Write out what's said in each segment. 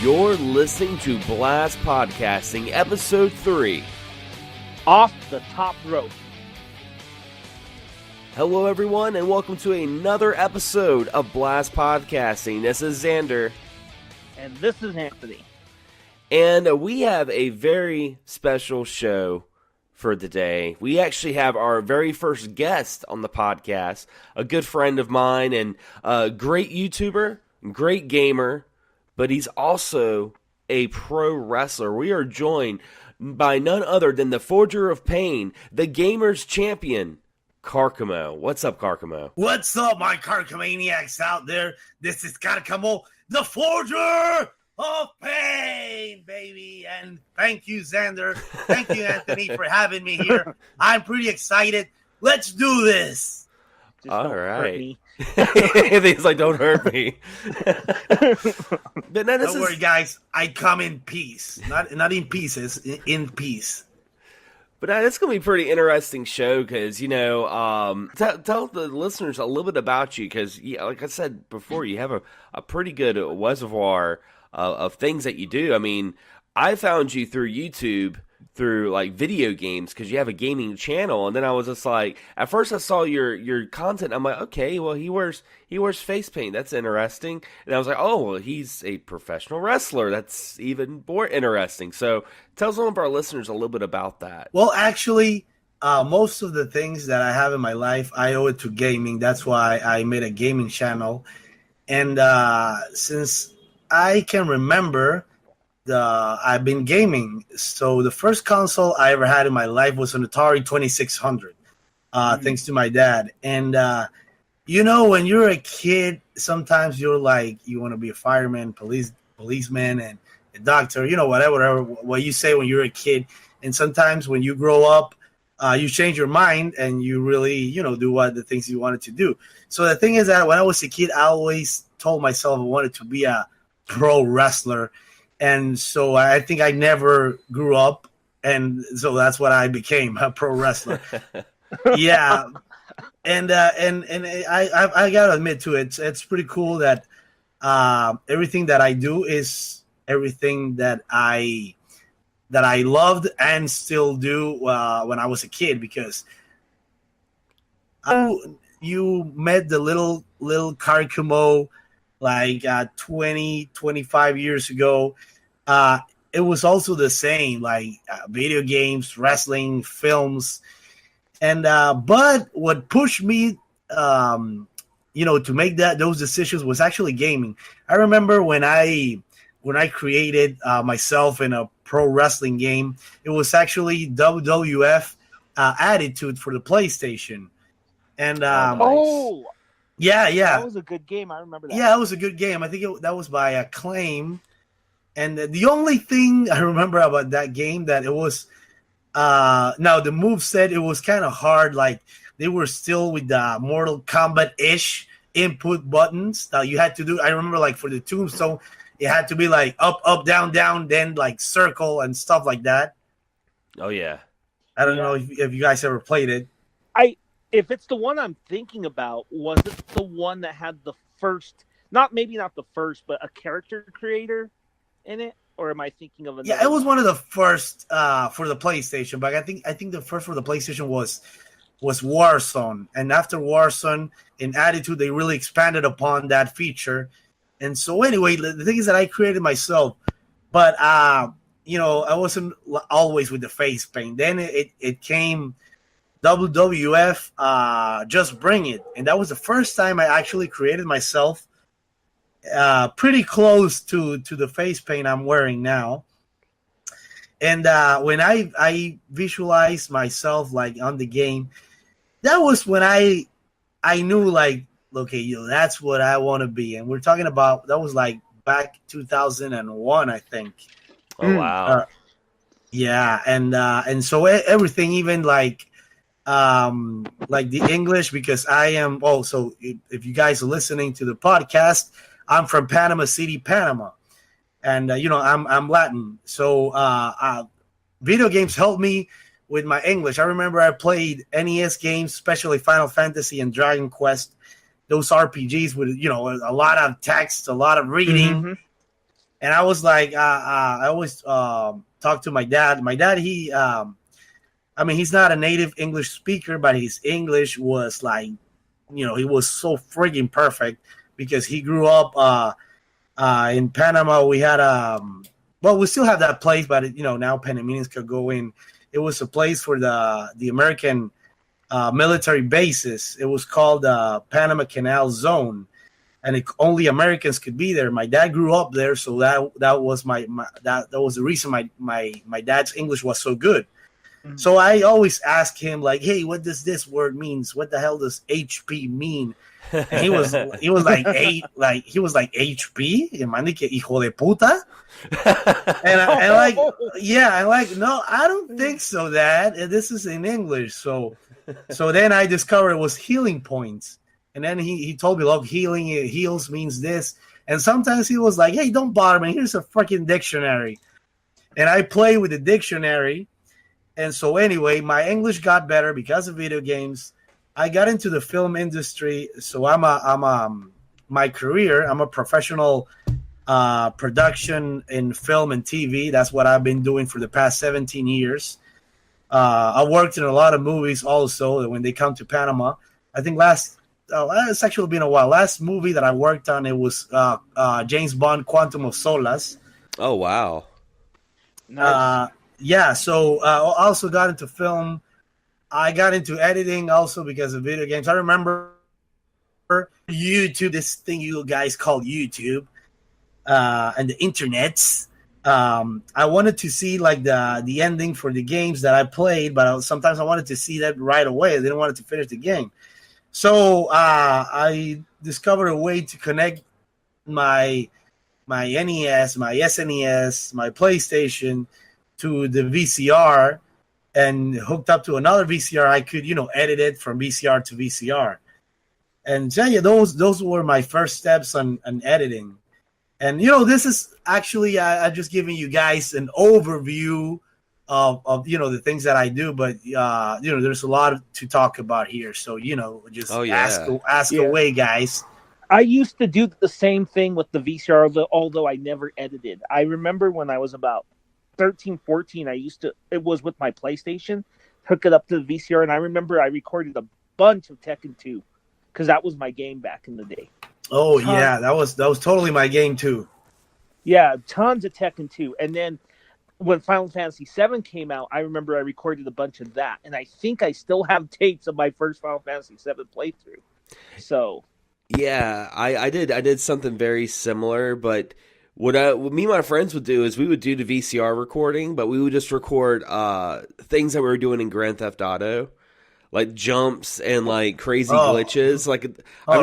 You're listening to Blast Podcasting, Episode 3. Off the Top Rope. Hello, everyone, and welcome to another episode of Blast Podcasting. This is Xander. And this is Anthony. And we have a very special show for today. We actually have our very first guest on the podcast, a good friend of mine and a great YouTuber, great gamer, but he's also a pro wrestler. We are joined by none other than the Forger of Pain, the Gamers Champion, Karcamo. What's up, Karcamo? What's up, my Karcamaniacs out there? This is Karcamo, the Forger of Pain, baby. And thank you, Xander. Thank you, Anthony, for having me here. I'm pretty excited. Let's do this. Just All don't hurt right. me. He's like, don't hurt me. But no, Don't worry, guys. I come in peace. Not in pieces, in peace. But it's going to be a pretty interesting show because, tell the listeners a little bit about you because, like I said before, you have a pretty good reservoir of things that you do. I mean, I found you through YouTube, through like video games because you have a gaming channel, and then I was just like, at first I saw your content, I'm like, okay, well he wears face paint, that's interesting, and I was like, oh well, he's a professional wrestler, that's even more interesting. So tell some of our listeners a little bit about that. Well, actually, most of the things that I have in my life, I owe it to gaming. That's why I made a gaming channel, and since I can remember, I've been gaming. So the first console I ever had in my life was an Atari 2600, thanks to my dad. And, when you're a kid, sometimes you're like, you want to be a fireman, policeman, and a doctor, whatever what you say when you're a kid. And sometimes when you grow up, you change your mind and you really, do what the things you wanted to do. So the thing is that when I was a kid, I always told myself I wanted to be a pro wrestler. And so I think I never grew up, and so that's what I became, a pro wrestler. Yeah, and I gotta admit to it, it's pretty cool that everything that I do is everything that I loved and still do when I was a kid, because you met the little Karcamo like 25 years ago. It was also the same, like video games, wrestling, films, and but what pushed me, to make those decisions was actually gaming. I remember when I created myself in a pro wrestling game, it was actually WWF Attitude for the PlayStation, and yeah, that was a good game. I remember that. Yeah, it was a good game. I think that was by Acclaim. And the only thing I remember about that game that it was, now the move said it was kind of hard. Like they were still with the Mortal Kombat-ish input buttons that you had to do. I remember like for the Tombstone, it had to be like up, up, down, down, then like circle and stuff like that. Oh yeah. I don't know if you guys ever played it. If it's the one I'm thinking about, was it the one that had the first, maybe not the first, but a character creator in it? Or am I thinking of another? Yeah, it was one of the first for the PlayStation, but I think the first for the PlayStation was Warzone. And after Warzone, in Attitude, they really expanded upon that feature. And so anyway, the thing is that I created myself, but I wasn't always with the face paint. Then it came WWF, Just Bring It, and that was the first time I actually created myself, pretty close to the face paint I'm wearing now. And when I visualized myself like on the game, that was when I knew like, okay, that's what I want to be. And we're talking about, that was like back 2001, I think. Oh wow. Yeah, and so everything, even like the English, because I am also, if you guys are listening to the podcast, I'm from Panama City, Panama, and I'm Latin, so video games helped me with my English. I remember I played NES games, especially Final Fantasy and Dragon Quest, those RPGs with a lot of text, a lot of reading. And I was like, I always talk to my dad. My dad, I mean, he's not a native English speaker, but his English was like, he was so friggin' perfect because he grew up in Panama. We had well, we still have that place, but now Panamanians could go in. It was a place for the American military bases. It was called the Panama Canal Zone, and only Americans could be there. My dad grew up there, so that was that was the reason my dad's English was so good. Mm-hmm. So I always ask him like, "Hey, what does this word means? What the hell does HP mean?" And he was like HP, man, que hijo de puta. and like, yeah, I'm like, no, I don't think so, Dad. This is in English. So then I discovered it was healing points. And then he told me, look, heals means this. And sometimes he was like, hey, don't bother me. Here's a freaking dictionary. And I play with the dictionary. And so anyway, my English got better because of video games. I got into the film industry. So my career, I'm a professional production in film and TV. That's what I've been doing for the past 17 years. I worked in a lot of movies also when they come to Panama. I think it's actually been a while. Last movie that I worked on, it was James Bond Quantum of Solace. Oh, wow. Nice. Yeah, so I also got into film. I got into editing also because of video games. I remember YouTube, this thing you guys call YouTube, and the internets. I wanted to see like the ending for the games that I played, but sometimes I wanted to see that right away. I didn't want to finish the game. So I discovered a way to connect my NES, my SNES, my PlayStation to the VCR, and hooked up to another VCR. I could, edit it from VCR to VCR. And yeah, those were my first steps on editing. And, this is actually, I'm just giving you guys an overview of the things that I do. But, there's a lot to talk about here. So, just ask away, guys. I used to do the same thing with the VCR, although I never edited. I remember when I was about 13, 14, it was with my PlayStation, hook it up to the VCR. And I remember I recorded a bunch of Tekken 2 because that was my game back in the day. Oh, yeah, that was totally my game too. Yeah, tons of Tekken 2. And then when Final Fantasy VII came out, I remember I recorded a bunch of that. And I think I still have tapes of my first Final Fantasy VII playthrough. So, yeah, I did something very similar, but what me and my friends would do is we would do the VCR recording, but we would just record things that we were doing in Grand Theft Auto, like jumps and like crazy glitches. Like I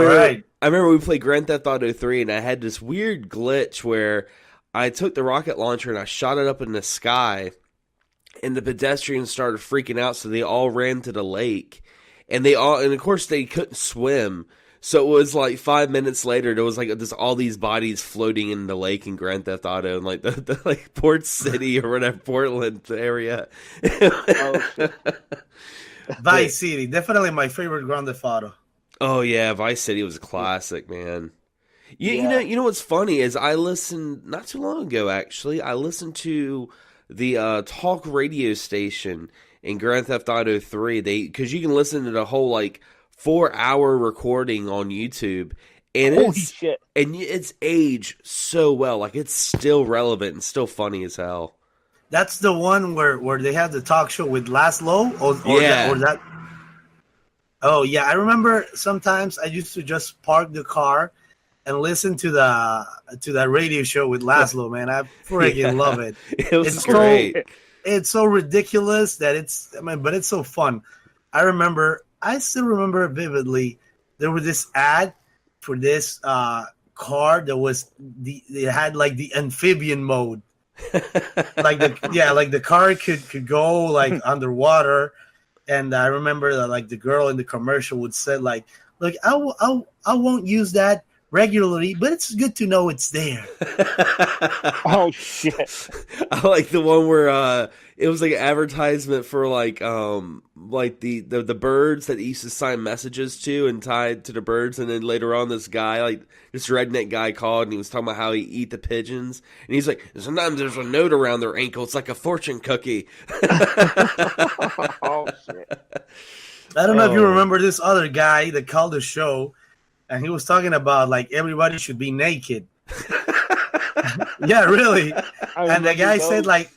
remember we played Grand Theft Auto 3, and I had this weird glitch where I took the rocket launcher and I shot it up in the sky, and the pedestrians started freaking out, so they all ran to the lake, and of course they couldn't swim. So it was like 5 minutes later, there was like just all these bodies floating in the lake in Grand Theft Auto, and like the like Port City or whatever, Portland area. Vice City, definitely my favorite Grand Theft Auto. Oh yeah, Vice City was a classic, man. You know what's funny is I listened not too long ago. Actually, I listened to the talk radio station in Grand Theft Auto 3. Because you can listen to the whole like 4-hour recording on YouTube, and it's aged so well. Like it's still relevant and still funny as hell. That's the one where they had the talk show with Laszlo, or that. Oh yeah, I remember sometimes I used to just park the car and listen to that radio show with Laszlo. Man, I freaking love it. It's great. It's so ridiculous that but it's so fun. I still remember vividly. There was this ad for this car that it had like the amphibian mode. like the car could go like underwater, and I remember that like the girl in the commercial would say like, look, I won't use that regularly, but it's good to know it's there. Oh shit! I like the one where it was like an advertisement for like the birds that he used to sign messages to and tied to the birds, and then later on this guy, like this redneck guy, called and he was talking about how he eat the pigeons, and he's like, sometimes there's a note around their ankle, it's like a fortune cookie. Oh shit! I don't know if you remember this other guy that called the show, and he was talking about like everybody should be naked. Yeah, really. And the guy said like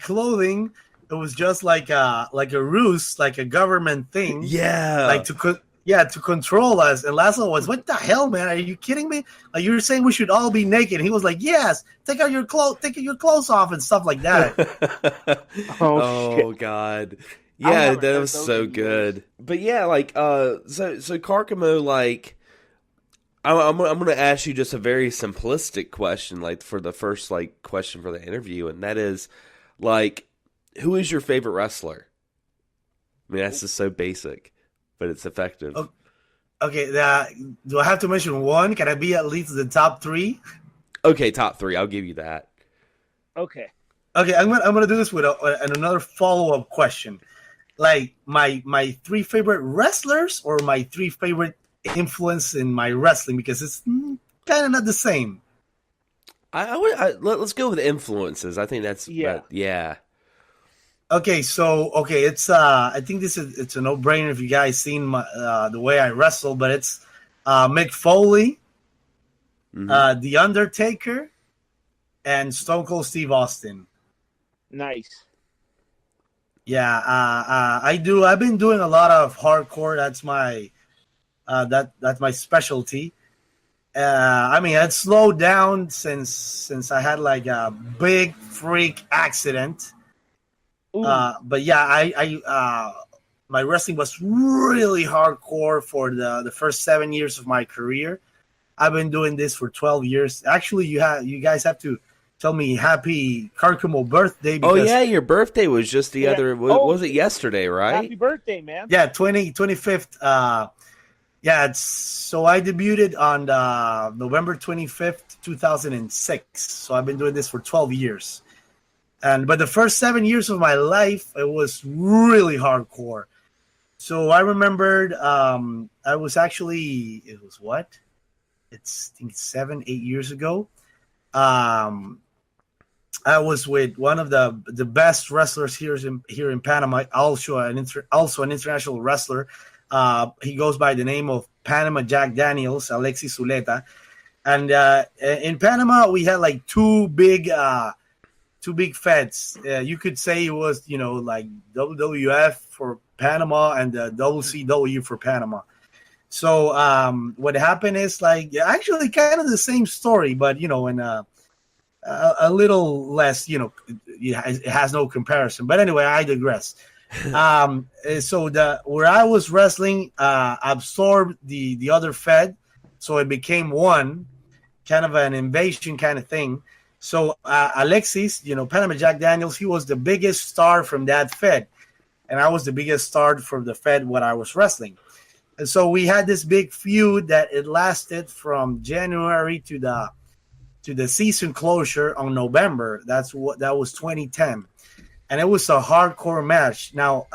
clothing, it was just like a ruse, like a government thing. Yeah, like to control us. And Laszlo was, what the hell, man? Are you kidding me? Like, you were saying we should all be naked. And he was like, yes, take your clothes off and stuff like that. Oh God. Yeah, that was so good. But yeah, like so Karcamo, like I'm gonna ask you just a very simplistic question, like for the first like question for the interview, and that is like, who is your favorite wrestler? I mean, that's just so basic, but it's effective. Okay, do I have to mention one? Can I be at least the top three? Okay, top three. I'll give you that. Okay, I'm gonna do this with another follow-up question. Like my three favorite wrestlers or my three favorite influence in my wrestling, because it's kind of not the same. Let's go with influences. I think that's yeah. Okay, so it's I think it's a no-brainer if you guys seen the way I wrestle, but it's Mick Foley, The Undertaker, and Stone Cold Steve Austin. Nice. Yeah, I've been doing a lot of hardcore. That's my that's my specialty. I mean, I'd slowed down since I had like a big freak accident. But yeah, I my wrestling was really hardcore for the first 7 years of my career. I've been doing this for 12 years. Actually, you guys have to tell me happy Karcamo birthday. Because, oh yeah, your birthday was just the other. Was it yesterday? Right? Happy birthday, man! Yeah, 25th. Yeah, so I debuted on November 25th, 2006. So I've been doing this for 12 years. But the first 7 years of my life, it was really hardcore. So I remembered I was actually, it's I think 7-8 years ago. I was with one of the best wrestlers here in Panama, also an international wrestler. He goes by the name of Panama Jack Daniels, Alexis Zuleta. And in Panama, we had like two big feds. You could say it was, like WWF for Panama and WCW for Panama. So what happened is like actually kind of the same story, but in a little less. It has no comparison. But anyway, I digress. So where I was wrestling absorbed the other fed, so it became one, kind of an invasion kind of thing. So Alexis, Panama Jack Daniels, he was the biggest star from that fed, and I was the biggest star from the fed when I was wrestling. And so we had this big feud that it lasted from January to the season closure on November. That was 2010, and it was a hardcore match. Now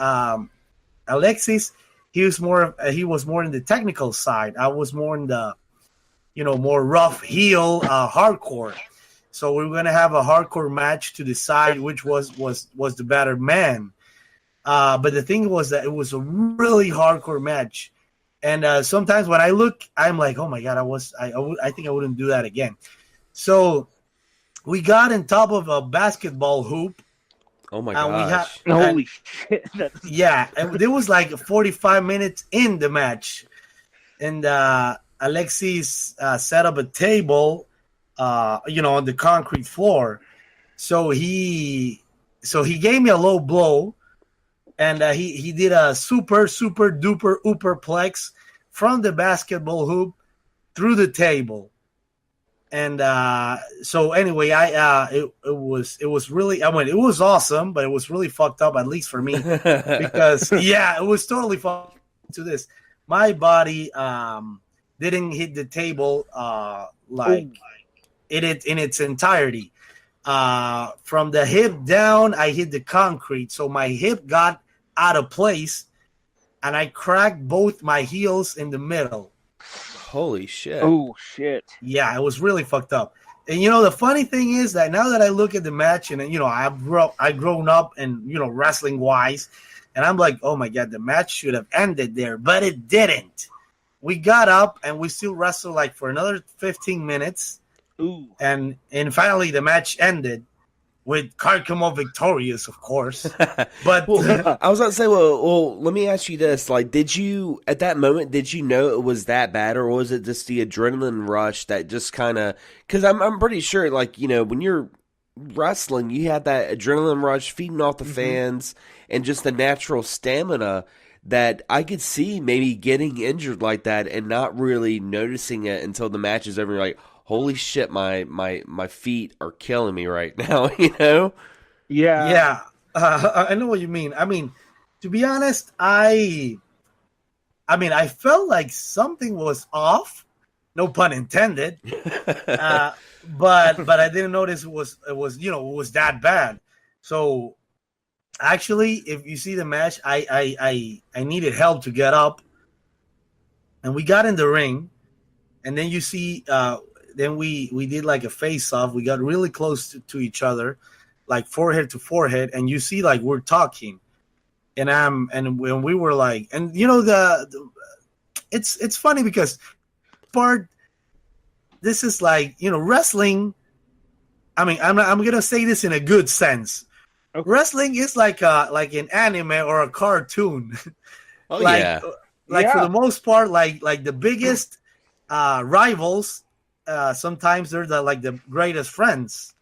Alexis, he was more in the technical side. I was more in the more rough heel hardcore. So we were going to have a hardcore match to decide which was the better man. But the thing was that it was a really hardcore match. And sometimes when I look, I'm like, oh my God, I think I wouldn't do that again. So we got on top of a basketball hoop. Oh my gosh. Holy shit. Yeah. And there was like 45 minutes in the match. And Alexis set up a table on the concrete floor. So he gave me a low blow, and he did a super duper superplex from the basketball hoop through the table. And so anyway, it was really, I mean, it was awesome, but it was really fucked up, at least for me, because it was totally fucked to this. My body didn't hit the table Ooh. in its entirety. From the hip down, I hit the concrete, so my hip got out of place, and I cracked both my heels in the middle. Holy shit. Oh shit. Yeah, it was really fucked up. And the funny thing is that now that I look at the match, and I've grown up and wrestling wise, and I'm like, oh my god, the match should have ended there, but it didn't. We got up and we still wrestled like for another 15 minutes. Ooh. And finally the match ended with Karcamo victorious, of course. But well, I was about to say, well, let me ask you this: like, did you at that moment know it was that bad, or was it just the adrenaline rush that just kind of? Because I'm pretty sure, like, when you're wrestling, you had that adrenaline rush feeding off the fans and just the natural stamina that I could see maybe getting injured like that and not really noticing it until the match is over. You're like, holy shit, my feet are killing me right now, Yeah. Yeah. I know what you mean. I mean, to be honest, I felt like something was off, no pun intended. But I didn't notice it was that bad. So actually, if you see the match, I needed help to get up, and we got in the ring, and then you see, then we did like a face off. We got really close to each other, like forehead to forehead, and you see like we're talking, and when we were like, and it's funny because this is like wrestling. I mean, I'm gonna say this in a good sense. Okay. Wrestling is like an anime or a cartoon. Oh like for the most part, like the biggest rivals. Sometimes they're the greatest friends.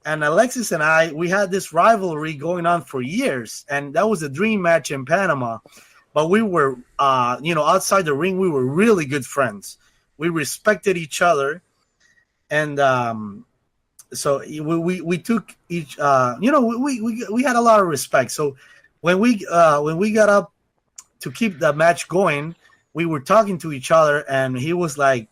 And Alexis and I, we had this rivalry going on for years, and that was a dream match in Panama. But we were, outside the ring, we were really good friends. We respected each other, and so we took each, we had a lot of respect. So when we got up to keep the match going, we were talking to each other, and he was like,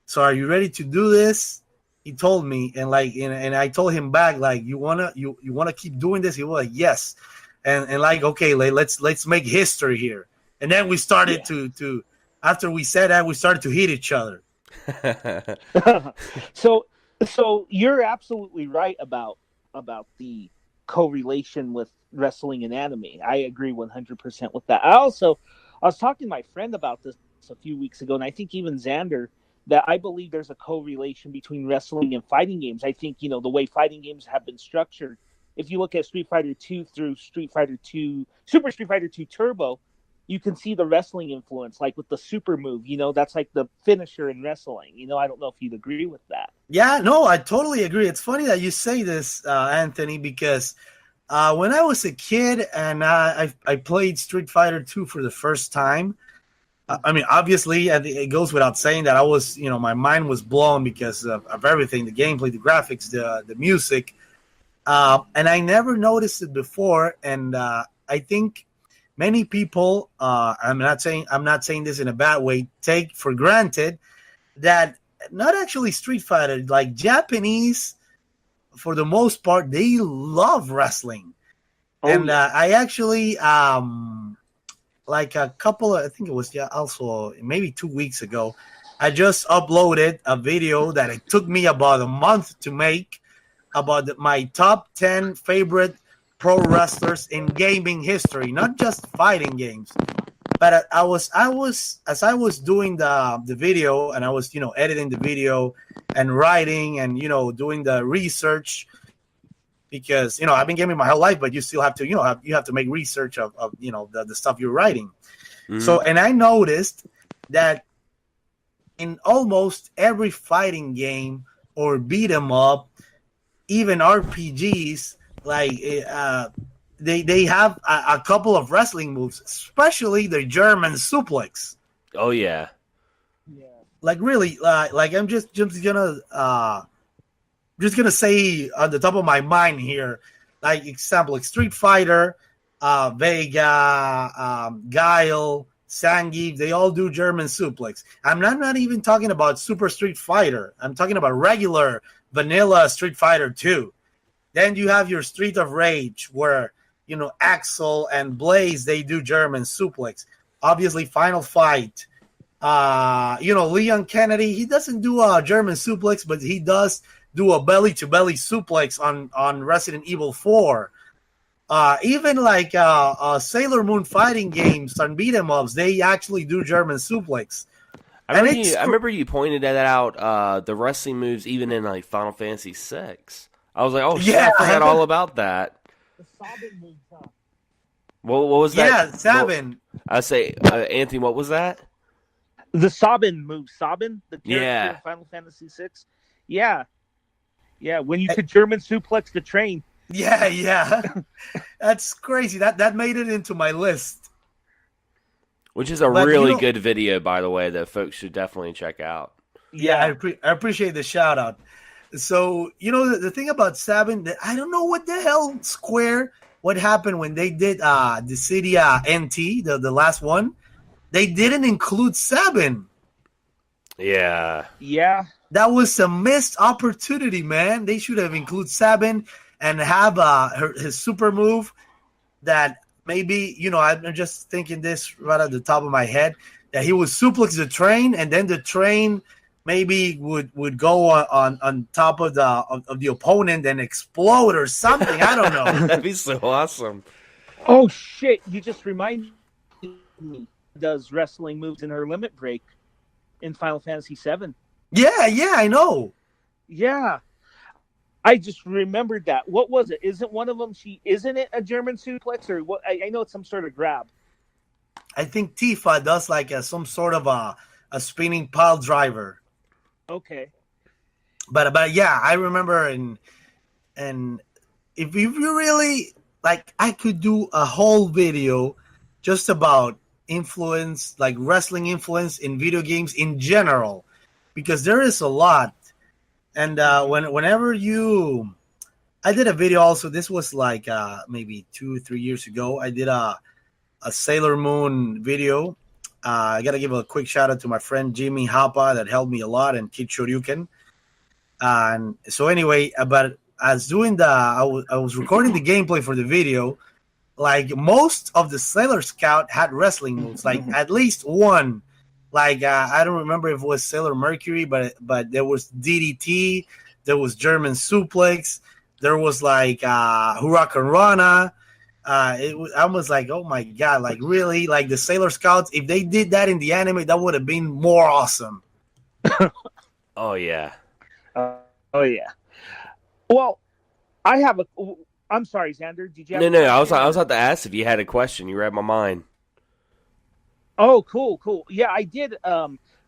"So are you ready to do this?" He told me, and I told him back, like, you wanna keep doing this? He was like, yes, and like, okay, let's make history here. And then we started to after we said that, we started to hit each other. So you're absolutely right about the correlation with wrestling and anime. I agree 100% with that. I was talking to my friend about this a few weeks ago, and I think even Xander, that I believe there's a correlation between wrestling and fighting games. I think, the way fighting games have been structured, if you look at Street Fighter 2 through Super Street Fighter 2 Turbo, you can see the wrestling influence, like with the super move, that's like the finisher in wrestling. I don't know if you'd agree with that. Yeah, no, I totally agree. It's funny that you say this, Anthony, because when I was a kid and I played Street Fighter 2 for the first time, I mean, obviously, it goes without saying that I was, my mind was blown because of everything, the gameplay, the graphics, the music. And I never noticed it before. And I think many people, I'm not saying this in a bad way, take for granted that not actually Street Fighter, like Japanese, for the most part, they love wrestling. Oh, and I actually... like a couple of, I think it was also maybe 2 weeks ago, I just uploaded a video that it took me about a month to make about my top 10 favorite pro wrestlers in gaming history, not just fighting games. But I was as I was doing the video, and I was editing the video and writing and doing the research, because I've been gaming my whole life, but you still have to you have to make research of the stuff you're writing. Mm-hmm. So, and I noticed that in almost every fighting game or beat 'em up, even RPGs, like they have a couple of wrestling moves, especially the German suplex. Oh yeah. Like really, like I'm just gonna say on the top of my mind here, like example, like Street Fighter, Vega, Guile, Zangief, they all do German suplex. I'm not even talking about Super Street Fighter. I'm talking about regular vanilla Street Fighter 2. Then you have your Street of Rage where, Axel and Blaze, they do German suplex. Obviously, Final Fight. Leon Kennedy, he doesn't do a German suplex, but he does do a belly-to-belly suplex on Resident Evil 4. Even like Sailor Moon fighting games on beat 'em ups, they actually do German suplex. I remember you pointed that out. The wrestling moves, even in like Final Fantasy VI. I was like, oh shit, I forgot all about that. The Sabin moves, huh? What was that? Yeah, Sabin. I say, Anthony, what was that? The Sabin move. Sabin, the character in Final Fantasy VI. Yeah. Yeah, when you could German suplex the train. Yeah. That's crazy. That made it into my list. Which is a really good video, by the way, that folks should definitely check out. Yeah, I appreciate the shout out. So, the thing about Sabin, I don't know what the hell what happened when they did the City NT, the last one. They didn't include Sabin. Yeah. Yeah. That was a missed opportunity, man. They should have included Sabin and have his super move that maybe, I'm just thinking this right at the top of my head, that he would suplex the train and then the train maybe would go on top of the opponent and explode or something. I don't know. That'd be so awesome. Oh, shit. You just reminded me. Does wrestling moves in her limit break in Final Fantasy VII. Yeah, I know. Yeah. I just remembered that. What was it? Isn't one of them, isn't it a German suplex? Or what? I know it's some sort of grab. I think Tifa does like some sort of a spinning pile driver. Okay. But yeah, I remember and if you really, like, I could do a whole video just about influence, like wrestling influence in video games in general, because there is a lot. And whenever I did a video also, this was like maybe 2-3 years ago, I did a Sailor Moon video. I gotta give a quick shout out to my friend Jimmy Hapa that helped me a lot, and Kid Shoryuken. And so anyway, but I was recording the gameplay for the video. Like, most of the Sailor Scout had wrestling moves, like at least one. Like, I don't remember if it was Sailor Mercury, but there was DDT, there was German suplex, there was like Huracan Rana. I was like, oh my god, like really, like the Sailor Scouts, if they did that in the anime, that would have been more awesome. Oh yeah. Oh yeah. Well, I'm sorry, Xander. Did you have No. I was about to ask if you had a question. You read my mind. Oh, cool. Yeah, I did.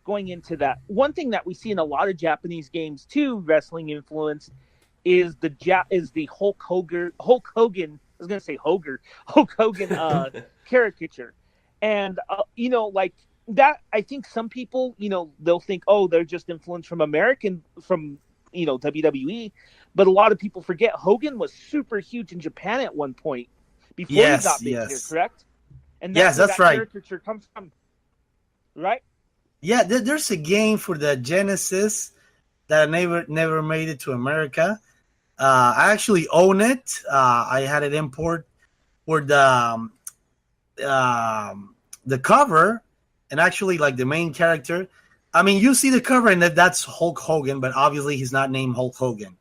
Going into that, one thing that we see in a lot of Japanese games too, wrestling influence, is the Hulk Hogan. I was gonna say Hulk Hogan caricature, and like that. I think some people, they'll think, oh, they're just influenced from WWE. But a lot of people forget Hogan was super huge in Japan at one point before he got big here, correct? And that's where that right. caricature comes from, right? Yeah, there's a game for the Genesis that never made it to America. I actually own it. I had it import for the cover, and actually like the main character. I mean, you see the cover and that's Hulk Hogan, but obviously he's not named Hulk Hogan.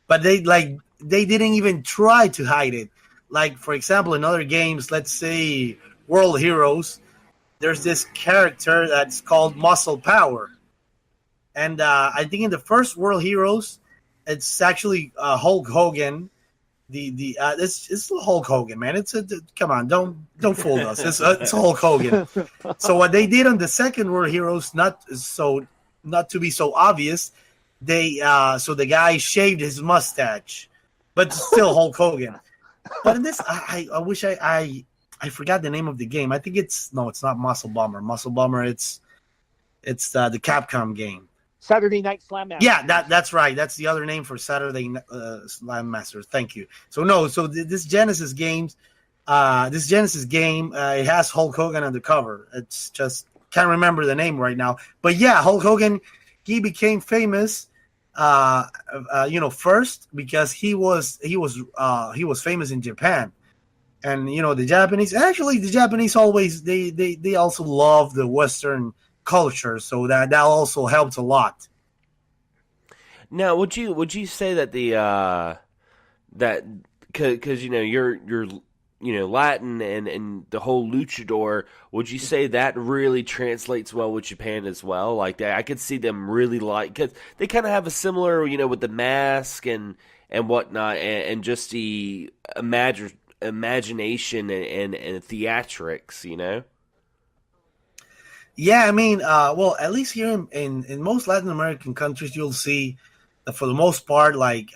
But they didn't even try to hide it. Like, for example, in other games, let's say World Heroes, there's this character that's called Muscle Power. And I think in the first World Heroes, it's actually Hulk Hogan. It's Hulk Hogan, man. Come on, don't fool us. It's Hulk Hogan. So what they did on the second World Heroes, not to be so obvious, so the guy shaved his mustache, but still Hulk Hogan. But in this, I wish I forgot the name of the game. I think it's not Muscle Bomber. Muscle Bomber, it's the Capcom game. Saturday Night Slam Master. Yeah, that's right. That's the other name for Saturday Slam Master. Thank you. So this Genesis games, This Genesis game, it has Hulk Hogan on the cover. It's just can't remember the name right now, but yeah, Hulk Hogan, he became famous, first because he was famous in Japan, and the Japanese always they also love the Western culture, so that also helped a lot. Now, would you say that that because you're Latin and the whole luchador, would you say that really translates well with Japan as well? Like I could see them really because they kind of have a similar, with the mask and whatnot, and just the imagination and theatrics. Yeah, I mean, well, at least here in most Latin American countries, you'll see that for the most part, like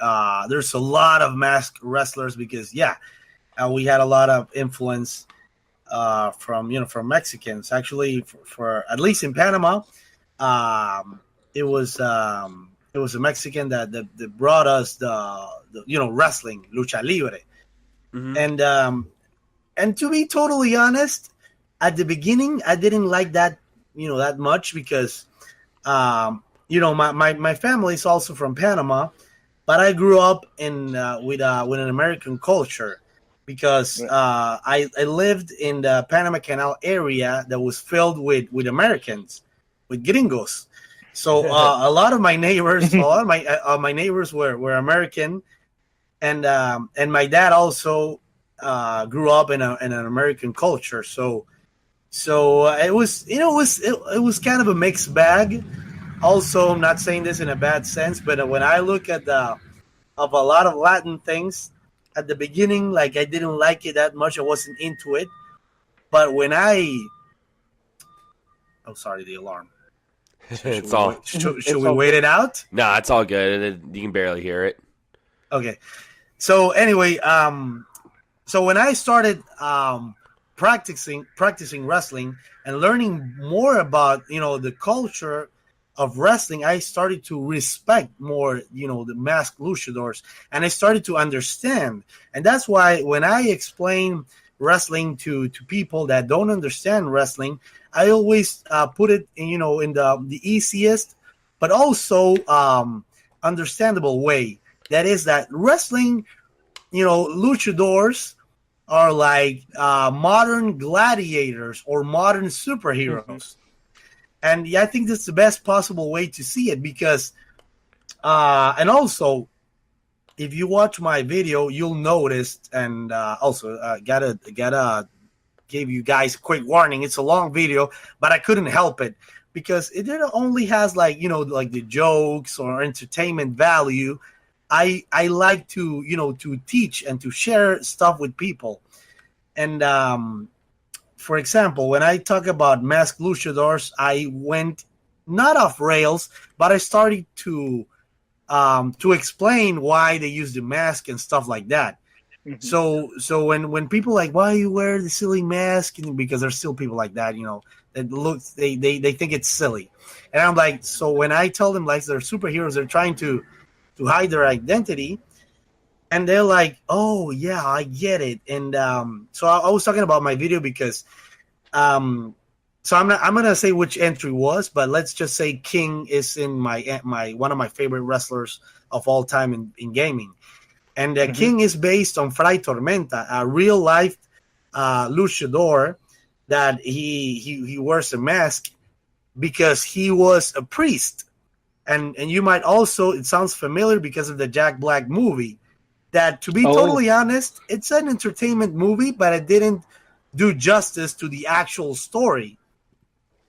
there's a lot of masked wrestlers because we had a lot of influence from Mexicans. Actually, for at least in Panama, it was a Mexican that brought us the wrestling, lucha libre, and to be totally honest, at the beginning I didn't like that that much because my family is also from Panama, but I grew up with an American culture. Because I lived in the Panama Canal area that was filled with Americans, with gringos. So a lot of my neighbors, my neighbors were American, and my dad also grew up in an American culture. So it was kind of a mixed bag. Also, I'm not saying this in a bad sense, but when I look at of a lot of Latin things. At the beginning, like I didn't like it that much. I wasn't into it. But when sorry, the alarm. Should we wait it out? No, it's all good. You can barely hear it. Okay. So anyway, so when I started practicing wrestling and learning more about the culture of wrestling, I started to respect more, the masked luchadors, and I started to understand. And that's why when I explain wrestling to people that don't understand wrestling, I always put it in the easiest, but also understandable way. That is that wrestling, luchadors are like modern gladiators or modern superheroes. Mm-hmm. And I think that's the best possible way to see it because, and also, if you watch my video, you'll notice, and also gotta give you guys a quick warning. It's a long video, but I couldn't help it because it only has like the jokes or entertainment value. I like to to teach and to share stuff with people, and for example, when I talk about masked luchadors, I went not off rails, but I started to explain why they use the mask and stuff like that. Mm-hmm. So when people like, why you wear the silly mask? Because there's still people like that, that look they think it's silly, and I'm like, so when I tell them like they're superheroes, they're trying to hide their identity. And they're like, oh, yeah, I get it. And so I was talking about my video because so I'm going to say which entry was, but let's just say King is in my one of my favorite wrestlers of all time in gaming. And mm-hmm. King is based on Fray Tormenta, a real-life luchador that he wears a mask because he was a priest. And you might also, it sounds familiar because of the Jack Black movie. That, to be totally honest, it's an entertainment movie, but it didn't do justice to the actual story.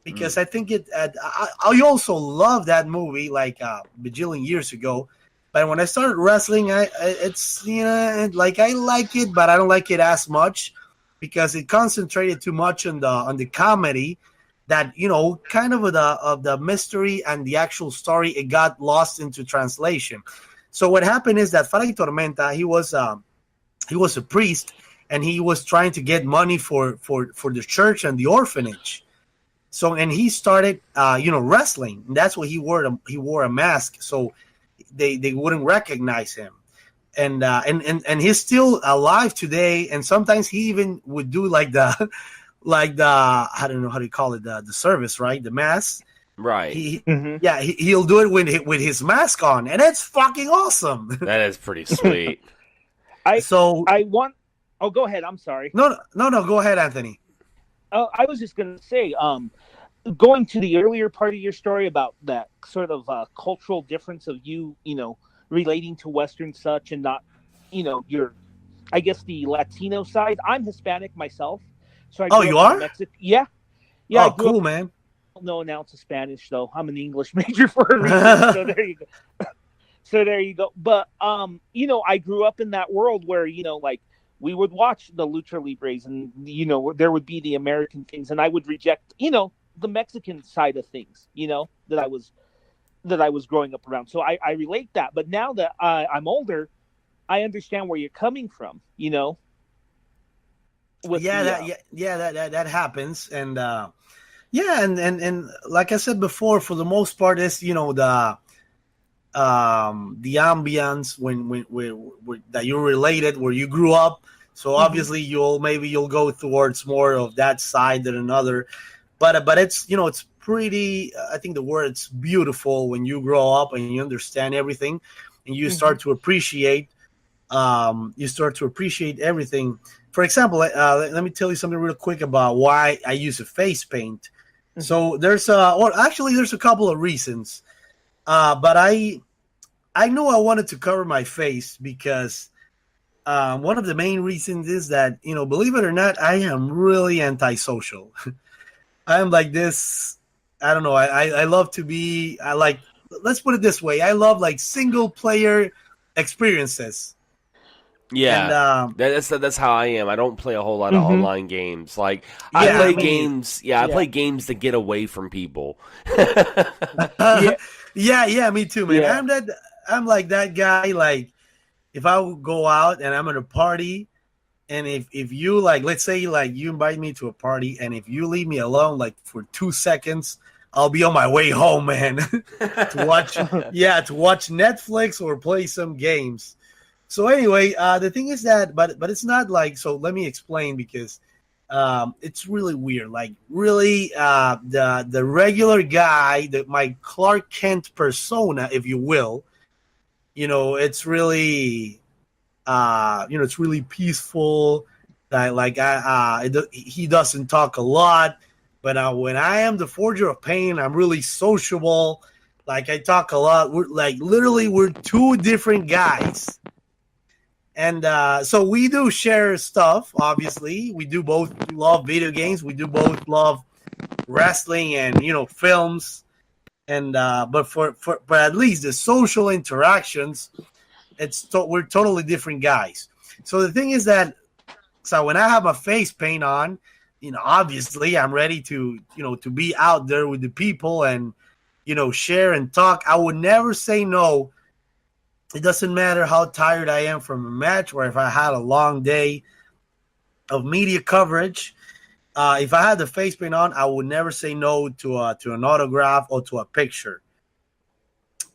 Because I think I also love that movie like a bajillion years ago. But when I started wrestling, it's like I like it, but I don't like it as much because it concentrated too much on the comedy. That kind of the mystery and the actual story, it got lost into translation. So what happened is that Fray Tormenta, he was a priest, and he was trying to get money for the church and the orphanage. So and he started wrestling. And that's what he wore. He wore a mask so they wouldn't recognize him. and he's still alive today. And sometimes he even would do like the I don't know how to call it, the service, right? The mass. Right. He'll do it with his mask on, and it's fucking awesome. That is pretty sweet. Oh, go ahead. I'm sorry. No. Go ahead, Anthony. I was just going to say, going to the earlier part of your story about that sort of cultural difference of you relating to Western such and not, I guess the Latino side. I'm Hispanic myself. So I you are? Yeah. Oh, cool, man. No ounce of Spanish though. I'm an English major for a reason. So there you go. But I grew up in that world where like we would watch the Lucha Libres, and there would be the American things, and I would reject the Mexican side of things. That I was growing up around. So I relate that. But now that I'm older, I understand where you're coming from. That happens, and. And like I said before, for the most part, it's the ambience when that you're related, where you grew up. So obviously you'll go towards more of that side than another. But it's it's pretty. I think the word's beautiful when you grow up and you understand everything, and you start to appreciate. You start to appreciate everything. For example, let me tell you something real quick about why I use a face paint. So there's there's a couple of reasons, but I knew I wanted to cover my face because one of the main reasons is that believe it or not, I am really antisocial. I am like this. I don't know. I love to be. Let's put it this way. I love like single player experiences. Yeah, and, that's how I am. I don't play a whole lot of online games. Like I play games. I play games to get away from people. Yeah, me too, man. Yeah. I'm like that guy. Like if I would go out and I'm at a party, and if you let's say you invite me to a party, and if you leave me alone for 2 seconds, I'll be on my way home, man, to watch Netflix or play some games. So anyway, the thing is that, but it's not so let me explain, because it's really weird. Like really, the regular guy, my Clark Kent persona, if you will, it's really, it's really peaceful. He doesn't talk a lot, but when I am the Forger of Pain, I'm really sociable. Like I talk a lot. We're two different guys. And so we do share stuff, obviously. We do both love video games. We do both love wrestling and, films. And but at least the social interactions, we're totally different guys. So the thing is that, so when I have a face paint on, obviously I'm ready to be out there with the people and, share and talk. I would never say no. It doesn't matter how tired I am from a match, or if I had a long day of media coverage. If I had the face paint on, I would never say no to an autograph or to a picture.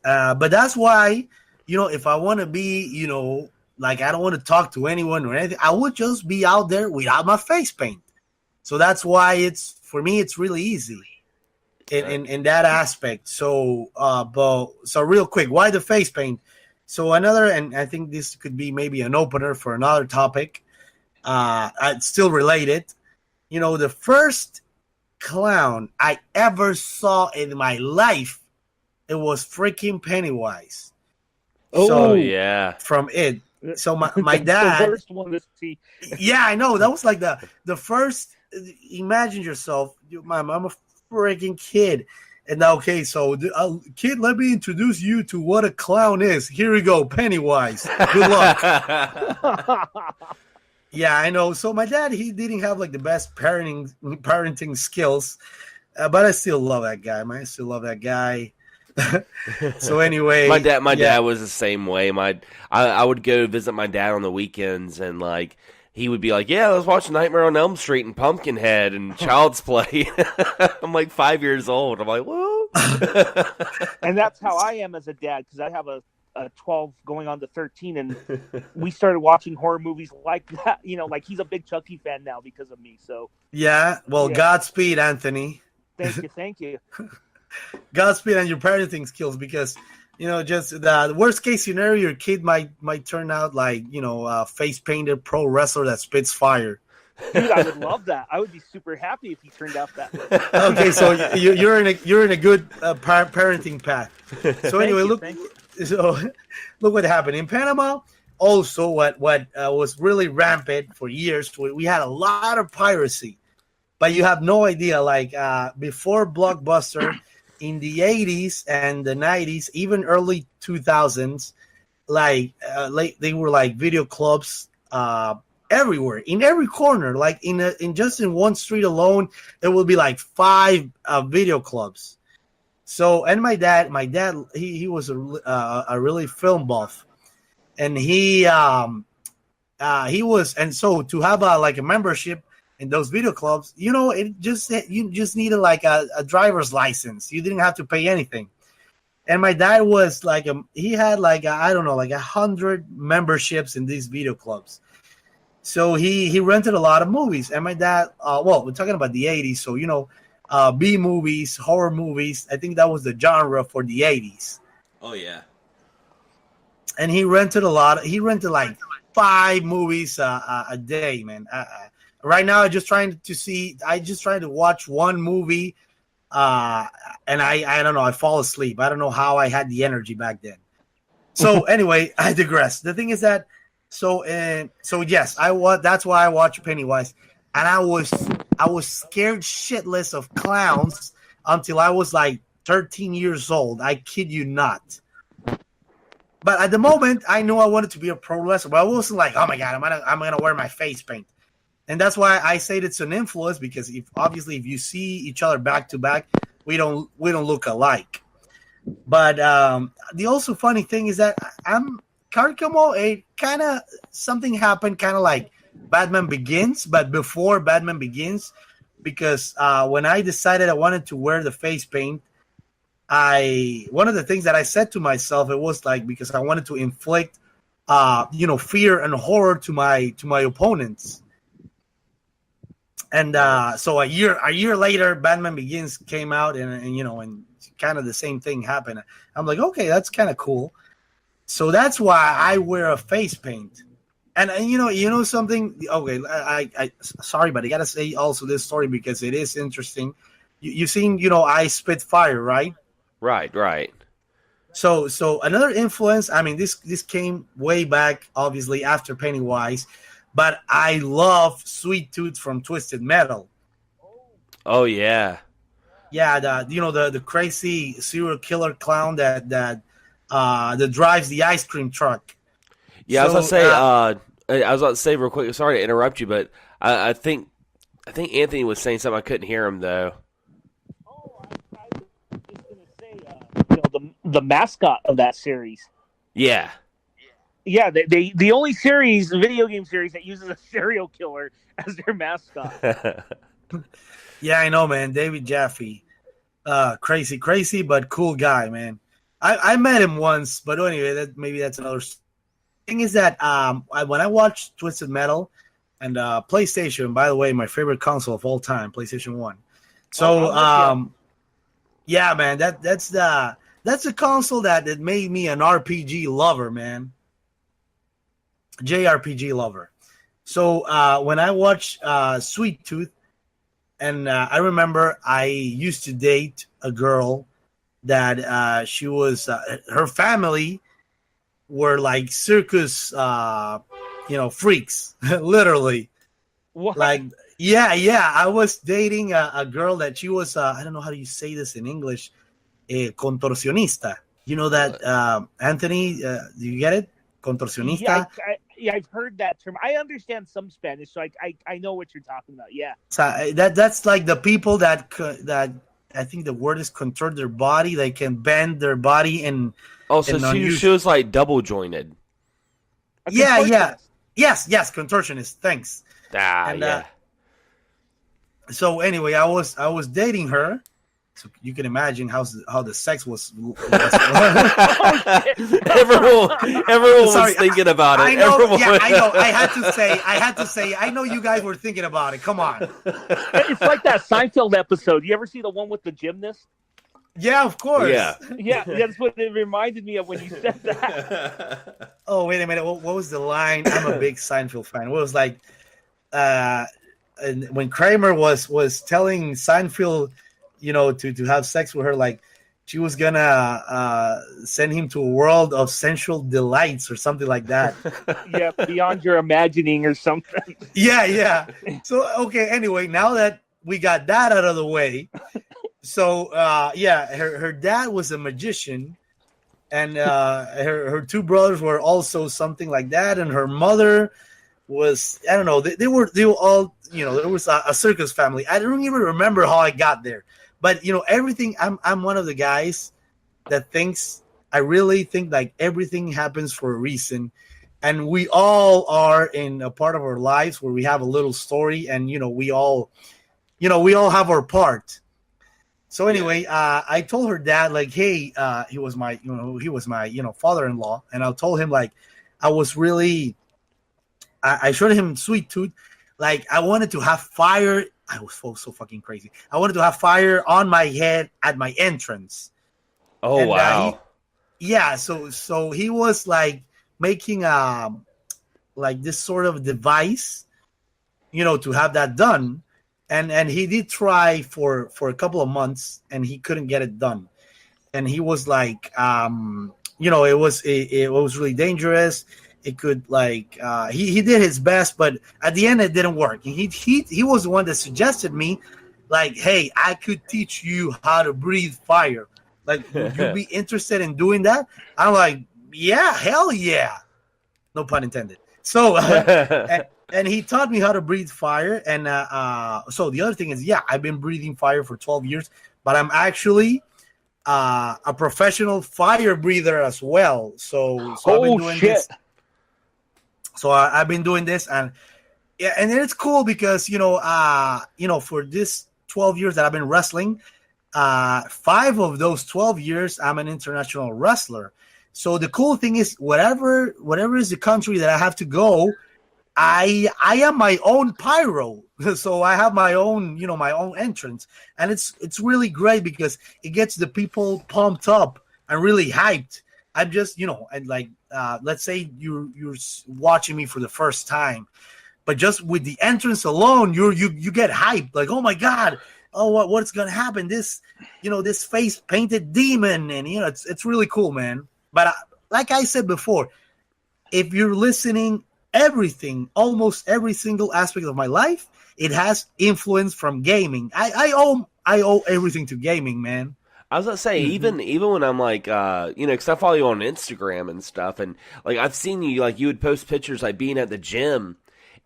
But that's why, if I want to be, I don't want to talk to anyone or anything, I would just be out there without my face paint. So that's why for me, it's really easy in that aspect. So, so real quick, why the face paint? So and I think this could be maybe an opener for another topic. It's still related. The first clown I ever saw in my life, it was freaking Pennywise. Oh, so, yeah. From it. So my dad. The first one to see. Yeah, I know. That was like the first. Imagine yourself. I'm a freaking kid. And okay, so kid, let me introduce you to what a clown is. Here we go, Pennywise. Good luck. Yeah, I know. So my dad, he didn't have the best parenting skills, but I still love that guy. Man, I still love that guy. So anyway, my dad was the same way. I would go visit my dad on the weekends, and he would be like, yeah, let's watch Nightmare on Elm Street and Pumpkinhead and Child's Play. I'm 5 years old. I'm like, whoa. And that's how I am as a dad, because I have a 12 going on to 13, and we started watching horror movies like that. Like he's a big Chucky fan now because of me. So Yeah. Well, Yeah. Godspeed, Anthony. Thank you. Godspeed on your parenting skills, because just the worst case scenario, your kid might turn out like face painted pro wrestler that spits fire. Dude, I would love that. I would be super happy if he turned out that way. Okay, so you're in a good parenting path. So anyway, look what happened in Panama. Also, what was really rampant for years, we had a lot of piracy, but you have no idea. Like before Blockbuster, in the 80s and the 90s, even early 2000s, they were like video clubs everywhere, in every corner. Like in just in one street alone, there will be like 5 video clubs. So, and my dad, he was a really film buff, and he was, and so to have a membership in those video clubs, you just needed like a driver's license. You didn't have to pay anything. And my dad was like, he had like I don't know, like 100 memberships in these video clubs. So he rented a lot of movies. And my dad, we're talking about the 80s, so B movies, horror movies. I think that was the genre for the 80s. Oh yeah. And he rented a lot. He rented like 5 movies a day, man. Right now, I just trying to watch one movie, and I don't know. I fall asleep. I don't know how I had the energy back then. So anyway, I digress. The thing is that so yes, that's why I watched Pennywise, and I was scared shitless of clowns until I was like 13 years old. I kid you not. But at the moment, I knew I wanted to be a pro wrestler, but I wasn't like, oh my god, I'm gonna wear my face paint. And that's why I say it's an influence, because if you see each other back to back, we don't look alike. But the also funny thing is that Karcamo, it kind of something happened, kind of like Batman Begins, but before Batman Begins, because when I decided I wanted to wear the face paint, one of the things that I said to myself, it was like, because I wanted to inflict fear and horror to my opponents. And so a year later, Batman Begins came out, and kind of the same thing happened. I'm like, okay, that's kind of cool. So that's why I wear a face paint. And something. Okay, I sorry, but I gotta say also this story because it is interesting. You've seen, I Spit Fire, right? Right. So another influence. I mean, this came way back, obviously after Pennywise. But I love Sweet Tooth from Twisted Metal. Oh yeah, yeah. The crazy serial killer clown that drives the ice cream truck. Yeah, I was about to say real quick. Sorry to interrupt you, but I think Anthony was saying something. I couldn't hear him though. Oh, I was just gonna say, the mascot of that series. Yeah. Yeah, the only video game series that uses a serial killer as their mascot. Yeah, I know, man. David Jaffe. Crazy, but cool guy, man. I met him once, but anyway, maybe that's another thing. Is that when I watched Twisted Metal and PlayStation, by the way, my favorite console of all time, PlayStation 1. So, yeah, man, that's the console that made me an RPG lover, man. JRPG lover. So when I watched Sweet Tooth, and I remember I used to date a girl that she was her family were like circus freaks, literally. What? Like yeah, I was dating a girl that she was I don't know how do you say this in English, contorsionista. You know that, Anthony, do you get it? Contorsionista. Yeah, I've heard that term. I understand some Spanish, so I know what you're talking about. Yeah. So that's like the people that I think the word is contort their body. They can bend their body and. Oh, so she was like double jointed. Yeah. Yes, contortionist. Thanks. Yeah. So anyway, I was dating her, So you can imagine how the sex was. Everyone was thinking about it. I know. Everyone. Yeah, I know. I had to say. I know you guys were thinking about it. Come on. It's like that Seinfeld episode. You ever see the one with the gymnast? Yeah, of course. Yeah. That's what it reminded me of when you said that. Oh, wait a minute. What was the line? I'm a big Seinfeld fan. It was like, and when Kramer was telling Seinfeld, to have sex with her, like she was gonna send him to a world of sensual delights or something like that. Yeah, beyond your imagining or something. Yeah. So okay. Anyway, now that we got that out of the way, so her dad was a magician, and her two brothers were also something like that, and her mother was, I don't know, they were all, there was a circus family. I don't even remember how I got there. But everything. I'm one of the guys that I really think like everything happens for a reason, and we all are in a part of our lives where we have a little story, and we all have our part. So anyway, I told her dad, like, hey, he was my father-in-law, and I told him, like, I was really, I showed him Sweet Tooth, like I wanted to have fire. I was so fucking crazy. I wanted to have fire on my head at my entrance. Oh, and, wow. So he was like making like this sort of device, to have that done. And he did try for a couple of months, and he couldn't get it done. And he was like, it was really dangerous. It could like he did his best, but at the end it didn't work. And he was the one that suggested me, like, hey, I could teach you how to breathe fire. Like, would you be interested in doing that? I'm like, yeah, hell yeah, no pun intended. So and he taught me how to breathe fire. And so the other thing is, I've been breathing fire for 12 years, but I'm actually a professional fire breather as well. So I've been doing this. So I've been doing this, and it's cool because for this 12 years that I've been wrestling, 5 of those 12 years I'm an international wrestler. So the cool thing is, whatever is the country that I have to go, I am my own pyro. So I have my own my own entrance, and it's really great because it gets the people pumped up and really hyped. I'm just, and like, let's say you're watching me for the first time, but just with the entrance alone, you get hyped. Like, oh my God, what's gonna happen? This, this face painted demon, and it's really cool, man. But like I said before, if you're listening, almost every single aspect of my life, it has influence from gaming. I owe everything to gaming, man. I was gonna say, even when I'm like, because I follow you on Instagram and stuff, and like I've seen you, like you would post pictures like being at the gym,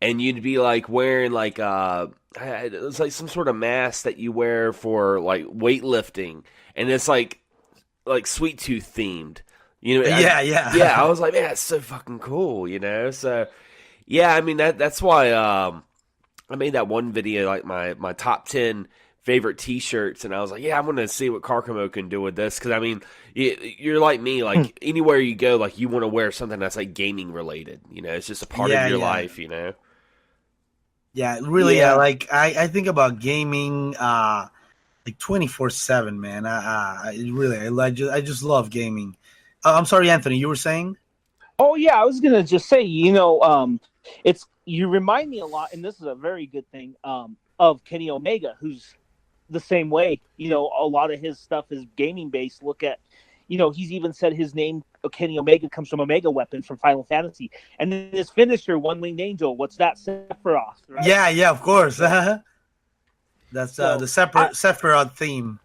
and you'd be like wearing like it was like some sort of mask that you wear for like weightlifting, and it's like Sweet Tooth themed, Yeah. I was like, man, that's so fucking cool, So yeah, I mean that's why I made that one video, like my top 10 favorite T-shirts, and I was like, yeah, I'm going to see what Karcamo can do with this, because I mean, you're like me, like anywhere you go, like you want to wear something that's like gaming related, it's just a part of your life, Yeah, really. Yeah. Like I think about gaming like 24/7, man. I just love gaming. I'm sorry, Anthony, you were saying? Oh yeah, I was gonna just say, you remind me a lot, and this is a very good thing, of Kenny Omega, who's the same way. A lot of his stuff is gaming based. Look at, he's even said his name, Kenny Omega, comes from Omega Weapon from Final Fantasy, and then his finisher, One Winged Angel. What's that? Sephiroth, right? Yeah, of course. That's the Sephiroth theme.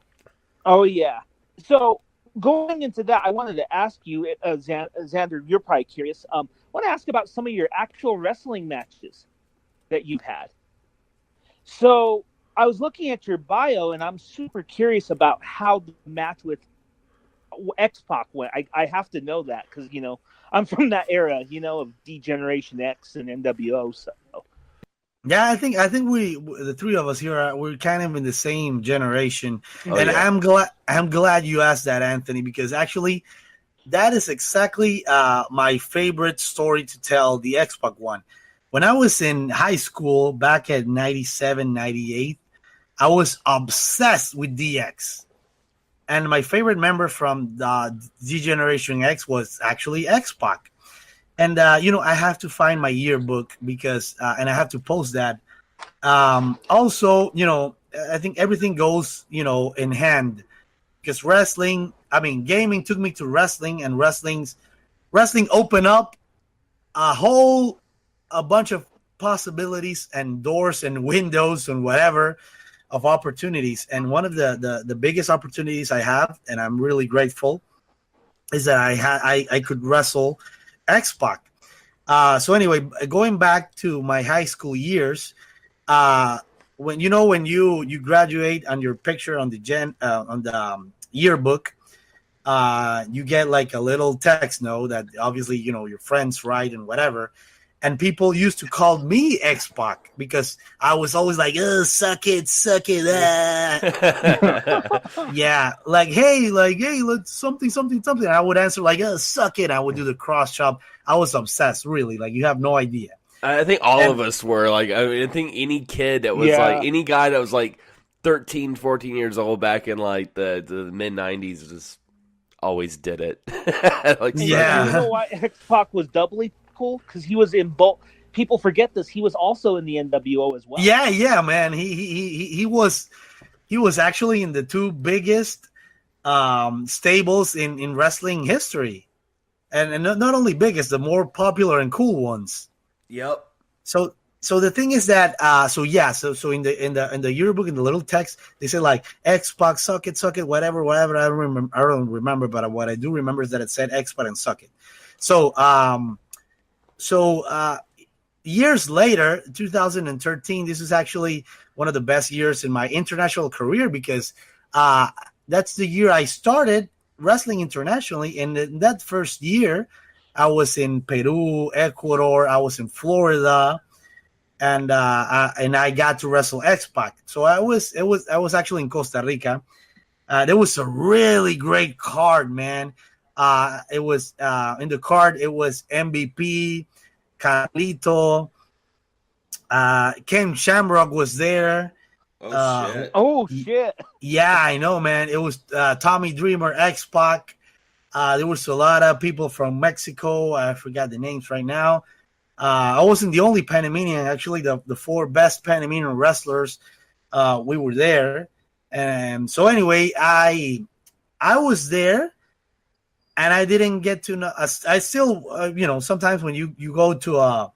Oh yeah. So going into that, I wanted to ask you, Xander, you're probably curious. I want to ask about some of your actual wrestling matches that you've had. So I was looking at your bio, and I'm super curious about how the match with XPac went. I have to know that because, I'm from that era, of D-Generation X and NWO. So Yeah, I think we the three of us here we're kind of in the same generation, Oh and yeah. I'm glad you asked that, Anthony, because actually that is exactly my favorite story to tell, the XPac one. When I was in high school back at 97, 98, I was obsessed with DX. And my favorite member from the D Generation X was actually XPac. And, I have to find my yearbook because, and I have to post that. Also, I think everything goes, in hand because gaming took me to wrestling, and wrestling opened up a bunch of possibilities and doors and windows and whatever of opportunities. And one of the biggest opportunities I have, and I'm really grateful, is that I could wrestle X-Pac. So anyway, going back to my high school years, when you graduate on your picture on the yearbook, you get like a little text note that obviously your friends write and whatever. And people used to call me X-Pac because I was always like, "Oh, suck it, yeah, hey, look, something, something, something." I would answer like, "Oh, suck it." I would do the cross chop. I was obsessed, really. Like you have no idea. I think all And of us were like, I mean, I think any kid that was Yeah. like, any guy that was like 13, 14 years old back in like the mid 90s just always did it. Like, Yeah. You know why X-Pac was doubly cool? Because he was in both. People forget this. He was also in the NWO as well. yeah, man. He was actually in the two biggest stables in wrestling history, and not only biggest, the more popular and cool ones. Yep. So the thing is that so in the yearbook, in the little text, they say like X-Pac, suck it, whatever. I don't remember, but what I do remember is that it said X-Pac and suck it. So years later, 2013, this is actually one of the best years in my international career because that's the year I started wrestling internationally. And in that first year, I was in Peru, Ecuador, I was in Florida, and I got to wrestle X-Pac. So I was actually in Costa Rica. There was a really great card, man. It was in the card. It was MVP, Carlito, Ken Shamrock was there. Oh, shit. Oh shit! Yeah, I know, man. It was Tommy Dreamer, X-Pac. There was a lot of people from Mexico. I forgot the names right now. I wasn't the only Panamanian. Actually, the four best Panamanian wrestlers, we were there. And so anyway, I was there, and I didn't get to know. I still, sometimes when you go to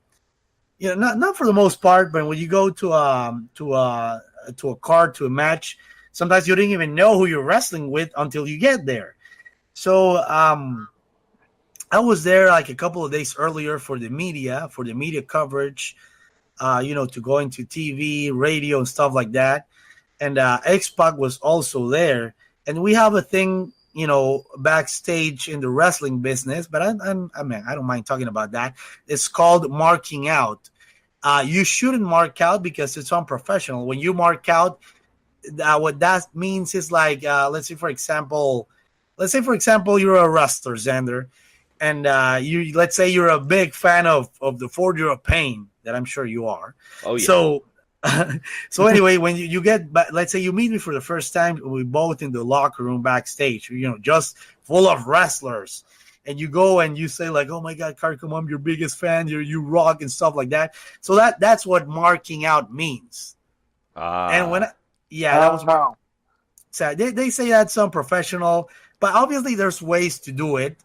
not for the most part, but when you go to a card, to a match, sometimes you didn't even know who you're wrestling with until you get there. So I was there like a couple of days earlier for the media coverage, to go into TV, radio, and stuff like that. And X-Pac was also there. And we have a thing, backstage in the wrestling business, but I don't mind talking about that. It's called marking out. You shouldn't mark out because it's unprofessional. When you mark out, what that means is like, let's say for example, you're a wrestler, Xander, and let's say you're a big fan of the Ford Year of Pain, that I'm sure you are. Oh, yeah. So anyway, when you get, let's say you meet me for the first time, we both in the locker room backstage, just full of wrestlers, and you go and you say like, "Oh my God, Karcamo, I'm your biggest fan. You rock," and stuff like that. So that's what marking out means. And when that was so they say that's unprofessional, but obviously there's ways to do it.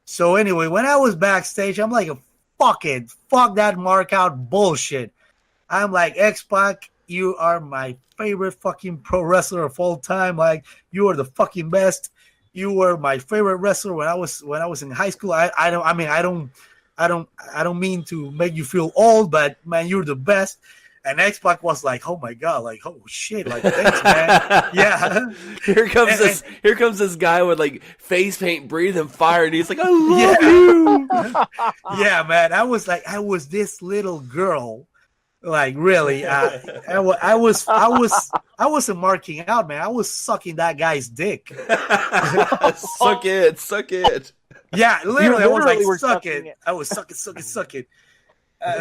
So anyway, when I was backstage, I'm like, fuck that mark out bullshit. I'm like, X-Pac, you are my favorite fucking pro wrestler of all time. Like, you are the fucking best. You were my favorite wrestler when I was in high school. I don't mean to make you feel old, but man, you're the best. And X-Pac was like, "Oh my God, like, oh shit, like, thanks, man." Yeah. Here comes this guy with like face paint, breathing fire, and he's like, "I love you." Yeah, man. I was this little girl Like really, I wasn't marking out, man. I was sucking that guy's dick. Suck it. Yeah, You literally, I was like, were suck sucking it. I was suck it.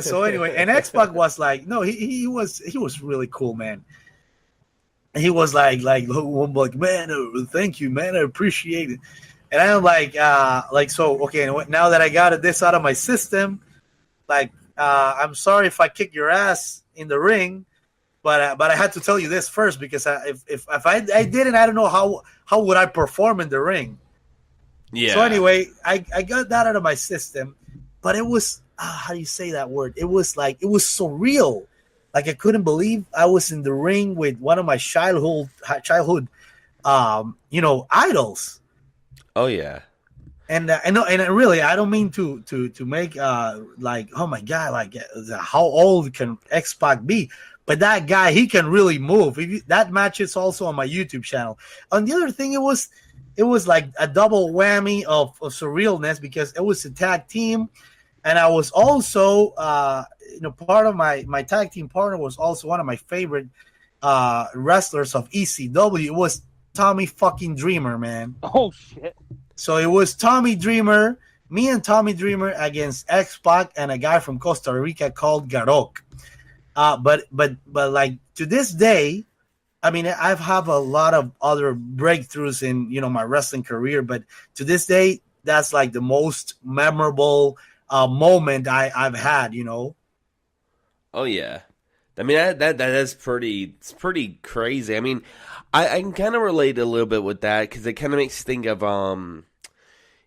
So anyway, and XPac was like, no, he was really cool, man. And he was like, man, thank you, man, I appreciate it. And I'm like, so okay, now that I got this out of my system, like, I'm sorry if I kick your ass in the ring, but I had to tell you this first because if I didn't, I don't know how would I perform in the ring. Yeah. So anyway, I got that out of my system, but it was how do you say that word? It was surreal. Like I couldn't believe I was in the ring with one of my childhood idols. Oh yeah. And really, I don't mean to make like, oh my god, like how old can XPac be? But that guy, he can really move. That match is also on my YouTube channel. And the other thing, it was like a double whammy of surrealness because it was a tag team, and I was also part of my tag team partner was also one of my favorite wrestlers of ECW. It was Tommy fucking Dreamer, man. Oh shit. So it was Tommy Dreamer, me and Tommy Dreamer against XPac and a guy from Costa Rica called Garok. But like to this day, I mean, I've had a lot of other breakthroughs in my wrestling career, but to this day, that's like the most memorable moment I've had. Oh yeah. I mean that is pretty crazy. I mean, I can kind of relate a little bit with that because it kind of makes you think of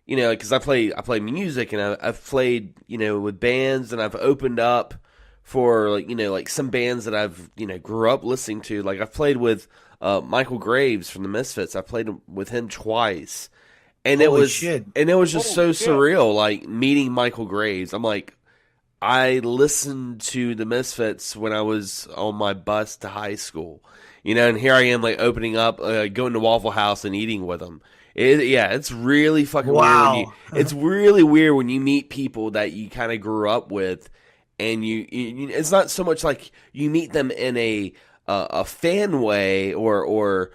because I play music and I've played with bands and I've opened up for like some bands that I've grew up listening to. Like I've played with Michael Graves from the Misfits. I played with him twice, and it was just so surreal. Like meeting Michael Graves, I'm like, I listened to the Misfits when I was on my bus to high school, and here I am like opening up, going to Waffle House and eating with them. It's really fucking weird. It's really weird when you meet people that you kind of grew up with, and you it's not so much like you meet them in a fan way or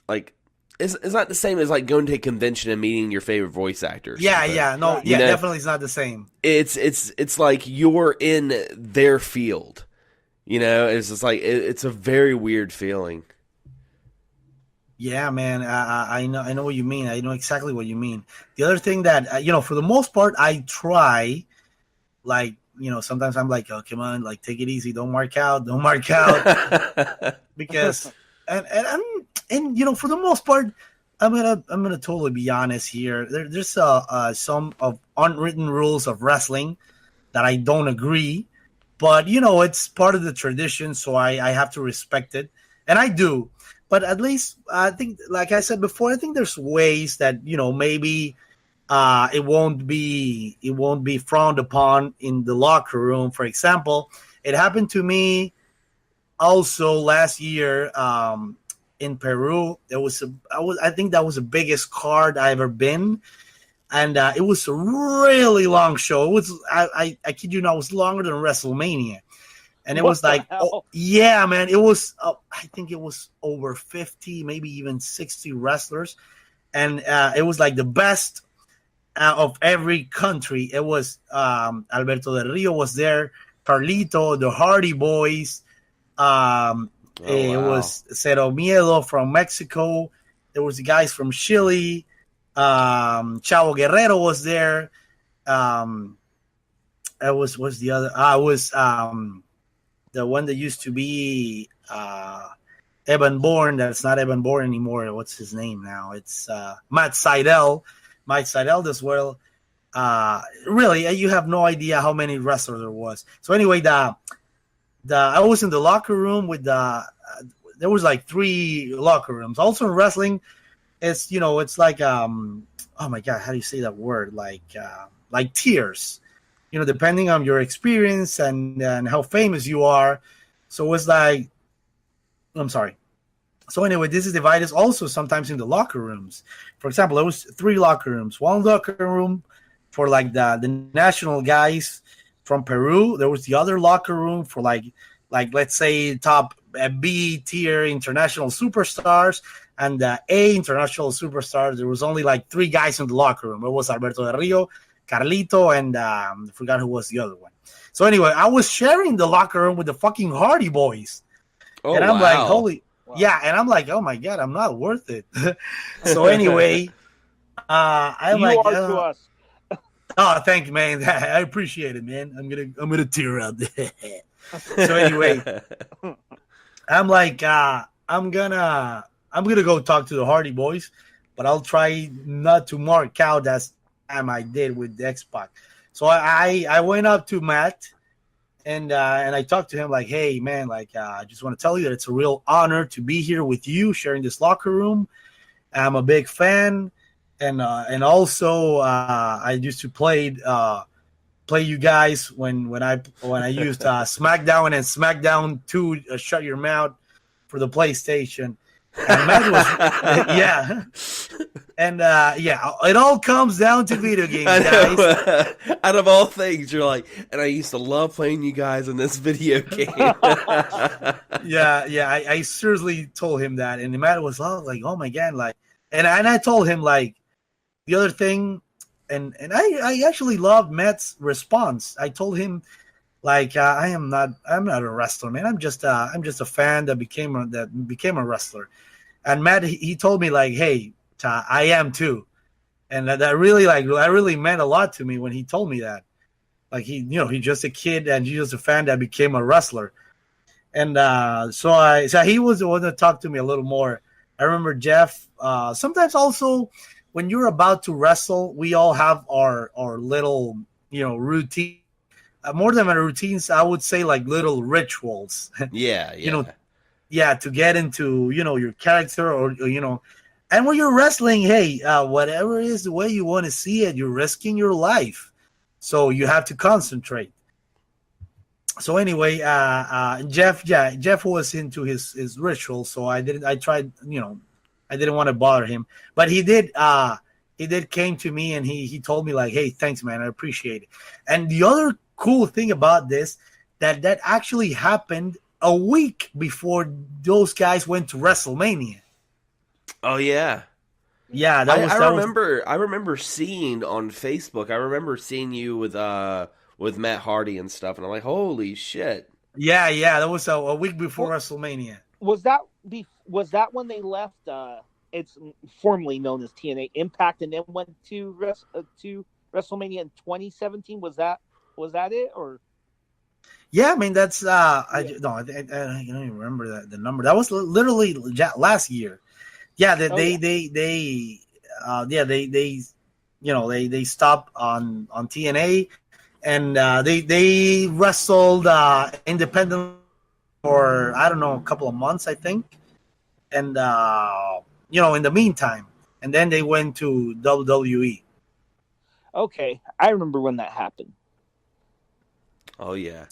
like it's not the same as like going to a convention and meeting your favorite voice actor. Definitely it's not the same. It's like you're in their field. It's just like it's a very weird feeling. Yeah, man, I know what you mean. I know exactly what you mean. The other thing that for the most part, I try, like, sometimes I'm like, oh, come on, like, take it easy, don't mark out, because and for the most part, I'm gonna totally be honest here. There's some of unwritten rules of wrestling that I don't agree, but it's part of the tradition, so I have to respect it, and I do. But at least I think, like I said before, I think there's ways that maybe it won't be frowned upon in the locker room. For example, it happened to me also last year in Peru. I think that was the biggest card I ever been, and it was a really long show. It was I kid you not, it was longer than WrestleMania. And it was like, oh, yeah, man, it was, I think it was over 50, maybe even 60 wrestlers. And it was like the best of every country. It was Alberto Del Rio was there, Carlito, the Hardy Boys. It was Cero Miedo from Mexico. There was the guys from Chile. Chavo Guerrero was there. Was the other? The one that used to be Evan Bourne. That's not Evan Bourne anymore. What's his name now? It's Matt Sydal. Mike Sydal as well. Really, you have no idea how many wrestlers there was. So anyway, I was in the locker room with there was like 3 locker rooms. Also in wrestling, it's like oh my god, how do you say that word? Like tiers. Depending on your experience and how famous you are. So it's like, I'm sorry. So anyway, this is divided also sometimes in the locker rooms. For example, there was 3 locker rooms. One locker room for like the national guys, from Peru. There was the other locker room for like let's say top B tier international superstars and A international superstars. There was only like 3 guys in the locker room. It was Alberto Del Rio, Carlito, and I forgot who was the other one. So anyway, I was sharing the locker room with the fucking Hardy Boys. Oh, and I'm wow. like, holy, yeah. And I'm like, oh my God, I'm not worth it. So anyway, I'm you like, are to us. oh, thank you, man. I appreciate it, man. I'm gonna tear up. So anyway, I'm like, I'm gonna go talk to the Hardy Boys, but I'll try not to mark out as time I did with the XPac. So I went up to Matt and I talked to him like, hey man, like I just want to tell you that it's a real honor to be here with you, sharing this locker room. I'm a big fan, and also I used to play you guys when I used SmackDown and SmackDown 2 Shut Your Mouth for the PlayStation. And Matt was yeah. And it all comes down to video games, guys. Out of all things, you're like, and I used to love playing you guys in this video game. I seriously told him that, and Matt was like, oh my God, like, and I told him like the other thing, and I actually loved Matt's response. I told him like I'm not a wrestler, man. I'm just a fan that became a wrestler. And Matt, he told me like, hey, I am too, and that really meant a lot to me when he told me that. Like he's just a kid and he's just a fan that became a wrestler. And so he was the one that talked to me a little more. I remember Jeff. Sometimes also when you're about to wrestle, we all have our little routine. More than routines, I would say like little rituals. Yeah. To get into your character or and when you're wrestling, hey, whatever is the way you want to see it, you're risking your life, so you have to concentrate. So anyway, Jeff was into his ritual, so I didn't want to bother him, but he did came to me and he told me like, hey, thanks man, I appreciate it. And the other cool thing about this that actually happened a week before those guys went to WrestleMania. Oh yeah. Yeah, I remember seeing on Facebook. I remember seeing you with Matt Hardy and stuff, and I'm like, holy shit. Yeah, that was a week before WrestleMania. Was that when they left? It's formerly known as TNA Impact, and then went to WrestleMania in 2017. Was that it or? Yeah, I mean that's I don't even remember the number. That was literally last year. Yeah, they stopped on TNA, and they wrestled independent for I don't know a couple of months I think, and in the meantime, and then they went to WWE. Okay, I remember when that happened. Oh yeah.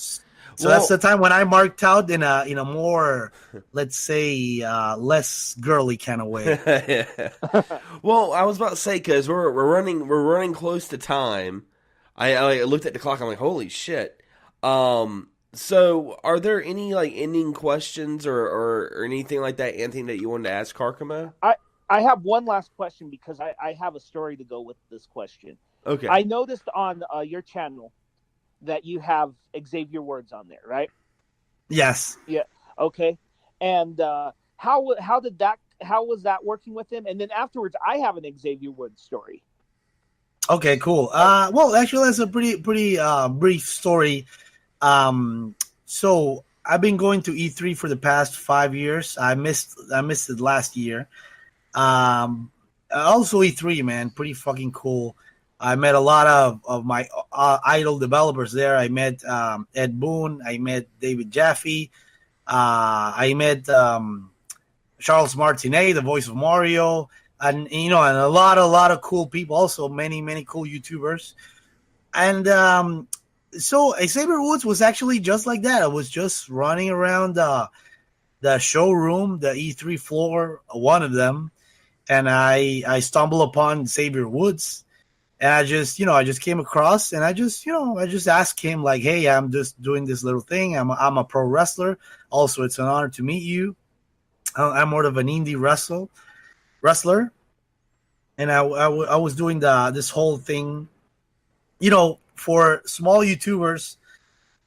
So that's the time when I marked out in a more, let's say, less girly kind of way. Well, I was about to say because we're running close to time. I looked at the clock. I'm like, holy shit. So are there any like ending questions or anything like that, Anthony, that you wanted to ask Karcamo? I have one last question because I have a story to go with this question. Okay. I noticed on your channel that you have Xavier Woods on there, right? Yes. Yeah. Okay. And how was that working with him? And then afterwards, I have an Xavier Woods story. Okay, cool. Well, actually, that's a pretty brief story. So I've been going to E3 for the past 5 years. I missed it last year. Also E3, man, pretty fucking cool. I met a lot of my idol developers there. I met Ed Boon. I met David Jaffe. I met Charles Martinet, the voice of Mario, and and a lot of cool people. Also, many cool YouTubers. And so Xavier Woods was actually just like that. I was just running around the showroom, the E3 floor, one of them, and I stumbled upon Xavier Woods. And I just came across, and I just asked him like, hey, I'm just doing this little thing. I'm a pro wrestler. Also, it's an honor to meet you. I'm more of an indie wrestler, and I was doing this whole thing. For small YouTubers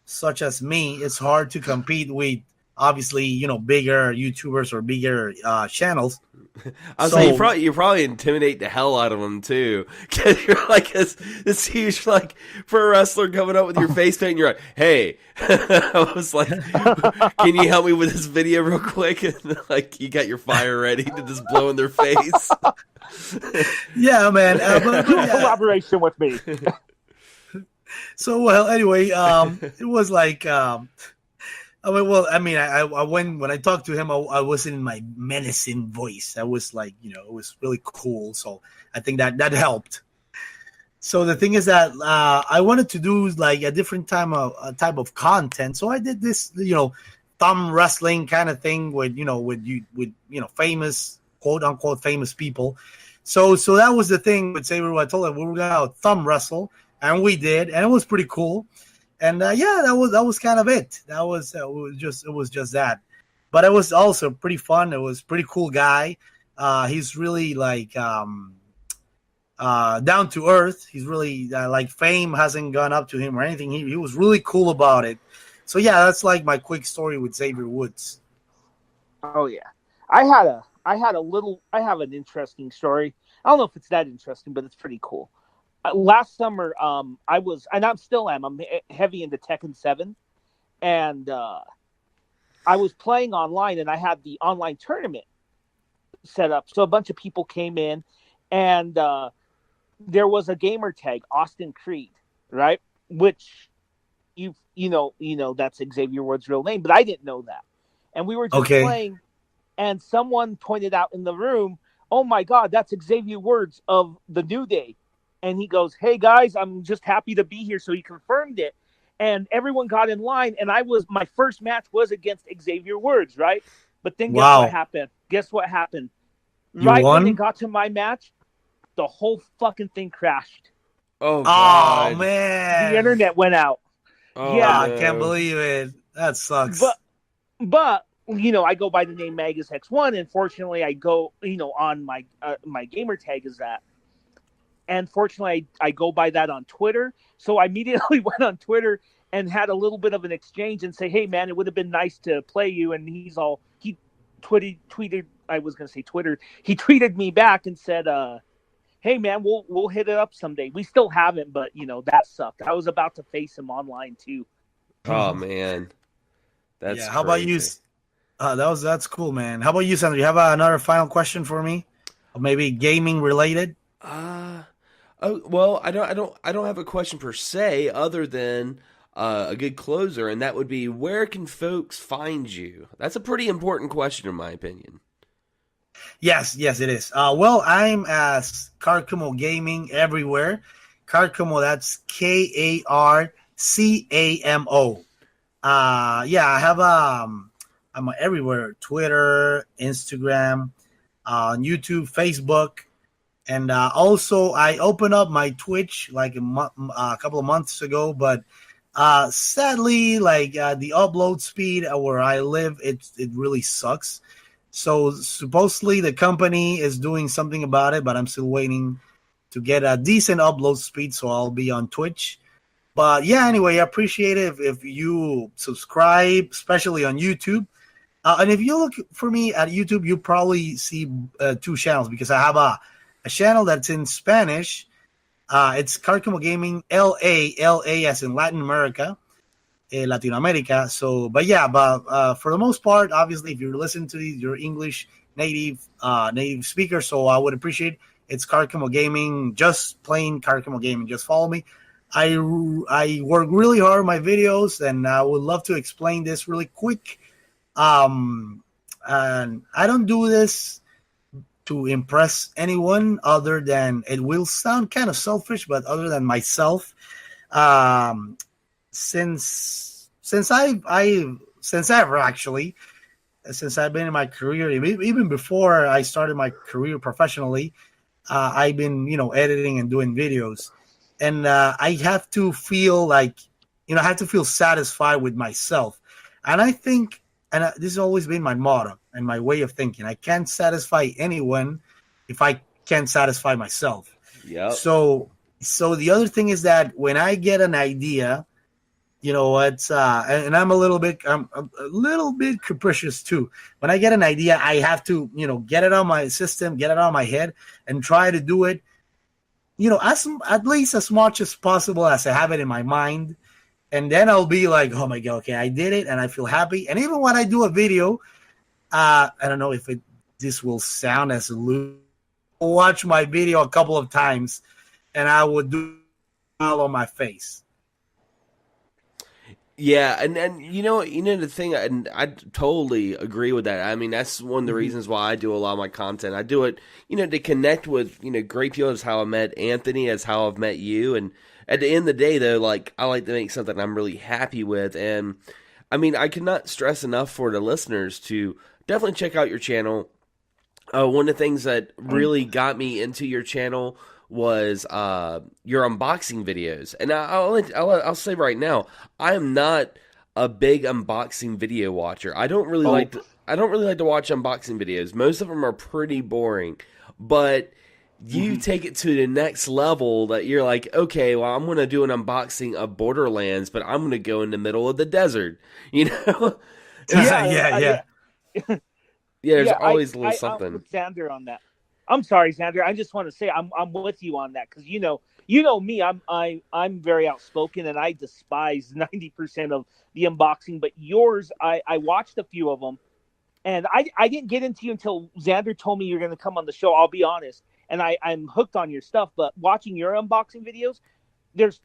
such as me, it's hard to compete with obviously bigger YouTubers or bigger channels. I was like, you probably intimidate the hell out of them too, because you're like this huge like pro wrestler coming up with your face paint, and you're like, "Hey," I was like, "Can you help me with this video real quick?" And like, you got your fire ready to just blow in their face. Yeah, man. Collaboration with me. So well, anyway, it was like. When I talked to him, I wasn't in my menacing voice. I was like, it was really cool. So I think that helped. So the thing is that I wanted to do like a different type of content. So I did this, thumb wrestling kind of thing with famous, quote unquote, famous people. So that was the thing with Saber. I told him we were gonna thumb wrestle, and we did, and it was pretty cool. And that was kind of it. It was just that, but it was also pretty fun. It was pretty cool guy. He's really like down to earth. He's really like fame hasn't gone up to him or anything. He was really cool about it. So yeah, that's like my quick story with Xavier Woods. Oh yeah, I have an interesting story. I don't know if it's that interesting, but it's pretty cool. Last summer, I'm heavy into Tekken 7, and I was playing online, and I had the online tournament set up. So a bunch of people came in, and there was a gamer tag, Austin Creed, right? Which you know that's Xavier Woods' real name, but I didn't know that. And we were just playing, and someone pointed out in the room, "Oh my God, that's Xavier Woods of the New Day." And he goes, "Hey guys, I'm just happy to be here." So he confirmed it, and everyone got in line. And my first match was against Xavier Woods, right? But then guess what happened? Guess what happened? Right when it got to my match, the whole fucking thing crashed. Oh God. Man, the internet went out. Oh, yeah, I can't believe it. That sucks. But I go by the name Magus X1, and fortunately, I go on my gamer tag is that. And fortunately, I go by that on Twitter. So I immediately went on Twitter and had a little bit of an exchange and say, "Hey, man, it would have been nice to play you." And he tweeted. I was going to say Twitter. He tweeted me back and said, "Hey, man, we'll hit it up someday." We still haven't, but that sucked. I was about to face him online too. Oh man, that's yeah. How about you? That's cool, man. How about you, Sandra? You have another final question for me, or maybe gaming related? Oh well, I don't have a question per se, other than a good closer, and that would be, where can folks find you? That's a pretty important question, in my opinion. Yes, it is. Well, I'm as Karcamo Gaming everywhere. Karcamo, that's Karcamo. Yeah, I have I'm everywhere: Twitter, Instagram, YouTube, Facebook. And also, I opened up my Twitch like a couple of months ago, but sadly, like the upload speed where I live, it really sucks. So supposedly the company is doing something about it, but I'm still waiting to get a decent upload speed, so I'll be on Twitch. But yeah, anyway, I appreciate it if you subscribe, especially on YouTube. And if you look for me at YouTube, you probably see two channels, because I have a channel that's in Spanish. It's Karcamo Gaming LA as in Latin America, Latin America. So, but for the most part, obviously, if you're listening to these, you're English native speaker. So I would appreciate it's Karcamo Gaming, just plain Karcamo Gaming. Just follow me. I work really hard on my videos, and I would love to explain this really quick. And I don't do this to impress anyone other than, it will sound kind of selfish, but other than myself. Since I've been in my career, even before I started my career professionally, I've been, editing and doing videos, and I have to feel like, I have to feel satisfied with myself. And I think, and this has always been my motto and my way of thinking, I can't satisfy anyone if I can't satisfy myself. Yep. So the other thing is that when I get an idea, it's and I'm a little bit capricious too. When I get an idea, I have to, get it on my system, get it on my head, and try to do it, at least as much as possible as I have it in my mind. And then I'll be like, oh my God, okay, I did it, and I feel happy. And even when I do a video, I don't know if this will sound as loose. Watch my video a couple of times, and I would do a smile on my face. Yeah, and the thing, and I totally agree with that. I mean, that's one of the reasons why I do a lot of my content. I do it, to connect with, great people. That's how I met Anthony. That's how I've met you. And at the end of the day, though, like, I like to make something I'm really happy with. And I mean, I cannot stress enough for the listeners to definitely check out your channel. One of the things that really got me into your channel was your unboxing videos, and I'll say right now, I am not a big unboxing video watcher. I don't really like to watch unboxing videos. Most of them are pretty boring, but you take it to the next level that you're like, okay, well, I'm going to do an unboxing of Borderlands, but I'm going to go in the middle of the desert, Yeah. There's always a little something. I'm with Xander on that. I'm sorry, Xander. I just want to say I'm with you on that, because you know me. I'm very outspoken, and I despise 90% of the unboxing. But yours, I watched a few of them, and I didn't get into you until Xander told me you're going to come on the show. I'll be honest, and I'm hooked on your stuff. But watching your unboxing videos, there's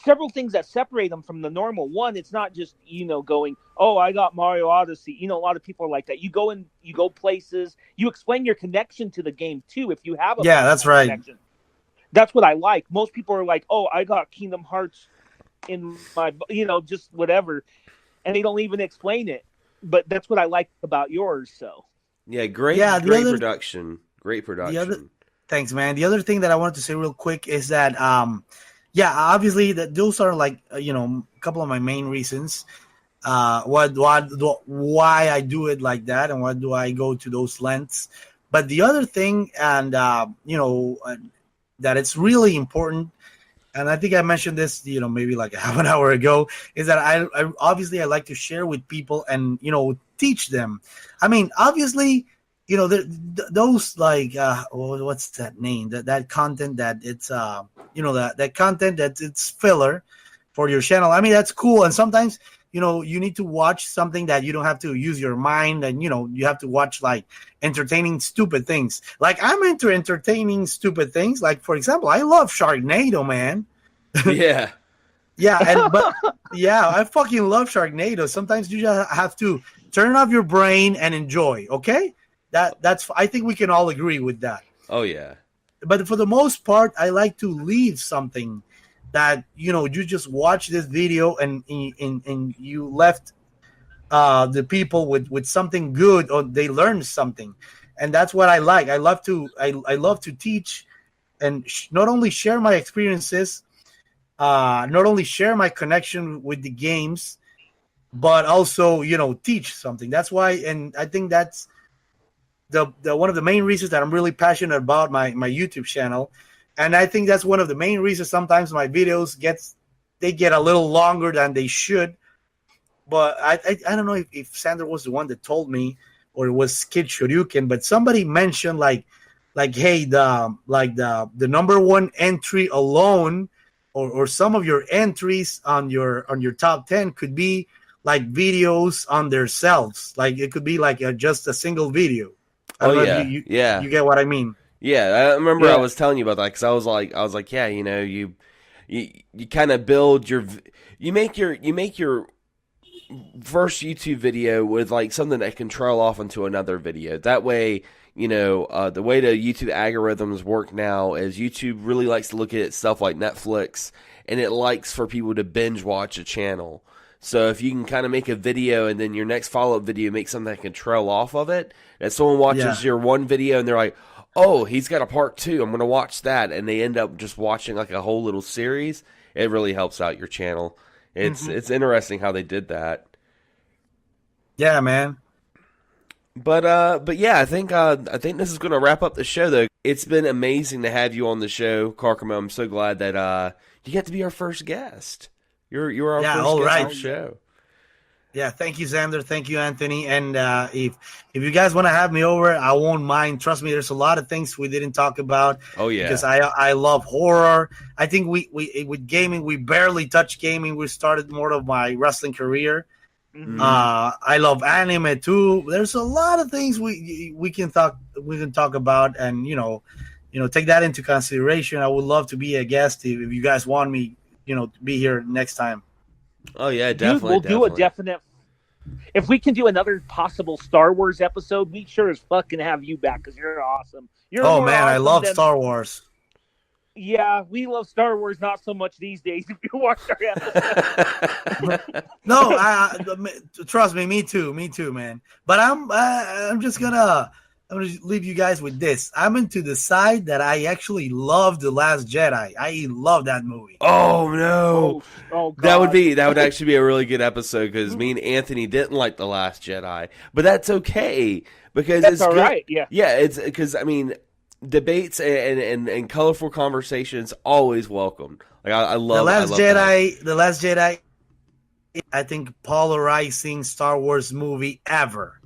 several things that separate them from the normal one. It's not just, going, oh, I got Mario Odyssey. A lot of people are like that. You go places, you explain your connection to the game too. If you have that's right. Connection. That's what I like. Most people are like, oh, I got Kingdom Hearts in my, just whatever. And they don't even explain it. But that's what I like about yours. So yeah, great production. Great production. Thanks, man. The other thing that I wanted to say real quick is that, obviously those are like, a couple of my main reasons. Why I do it like that, and why do I go to those lengths. But the other thing, and that it's really important, and I think I mentioned this, maybe like a half an hour ago, is that I obviously I like to share with people and teach them. I mean, obviously, those like what's that name? That content that it's that content that it's filler for your channel. I mean, that's cool, and sometimes you need to watch something that you don't have to use your mind, and you have to watch like entertaining stupid things. Like I'm into entertaining stupid things. Like, for example, I love Sharknado, man. Yeah. I fucking love Sharknado. Sometimes you just have to turn off your brain and enjoy. Okay, that's I think we can all agree with that. Oh yeah. But for the most part, I like to leave something that you just watch this video and you left the people with something good, or they learned something, and that's what I like. I love to teach and not only share my experiences, not only share my connection with the games, but also teach something. That's why, and I think that's the one of the main reasons that I'm really passionate about my YouTube channel. And I think that's one of the main reasons sometimes my videos get a little longer than they should. But I don't know if Xander was the one that told me, or it was Kid Shoryuken, but somebody mentioned like hey, the number one entry alone, or some of your entries on your top 10 could be like videos on themselves. Like it could be like just a single video. I don't know if you get what I mean. Yeah, I remember I was telling you about that, because I was like, yeah, you kind of build you make your first YouTube video with like something that can trail off into another video. That way, the way the YouTube algorithms work now is YouTube really likes to look at stuff like Netflix and it likes for people to binge watch a channel. So if you can kind of make a video and then your next follow-up video make something that can trail off of it, and someone watches your one video and they're like, oh, he's got a part 2, I'm going to watch that, and they end up just watching like a whole little series, it really helps out your channel. It's interesting how they did that. Yeah, man. But yeah, I think this is going to wrap up the show, though. It's been amazing to have you on the show, Karcamo. I'm so glad that you got to be our first guest. You're our first guest on the show. Yeah, thank you, Xander. Thank you, Anthony. And if you guys want to have me over, I won't mind. Trust me, there's a lot of things we didn't talk about. Oh yeah, because I love horror. I think we with gaming, we barely touched gaming. We started more of my wrestling career. Mm-hmm. I love anime too. There's a lot of things we can talk about, and take that into consideration. I would love to be a guest if you guys want me, to be here next time. Oh yeah, definitely. We'll do a definite. If we can do another possible Star Wars episode, we sure as fuck can have you back because you're awesome. Oh man, I love Star Wars. Yeah, we love Star Wars not so much these days. If you watch our episode. No, trust me, me too, man. But I'm just gonna leave you guys with this. I'm into the side that I actually love The Last Jedi. I love that movie. Oh no! Oh God. That would actually be a really good episode because me and Anthony didn't like The Last Jedi, but that's okay because that's it's all good. Right. Yeah, yeah. It's because debates and colorful conversations always welcome. Like I love The Last Jedi. I think polarizing Star Wars movie ever.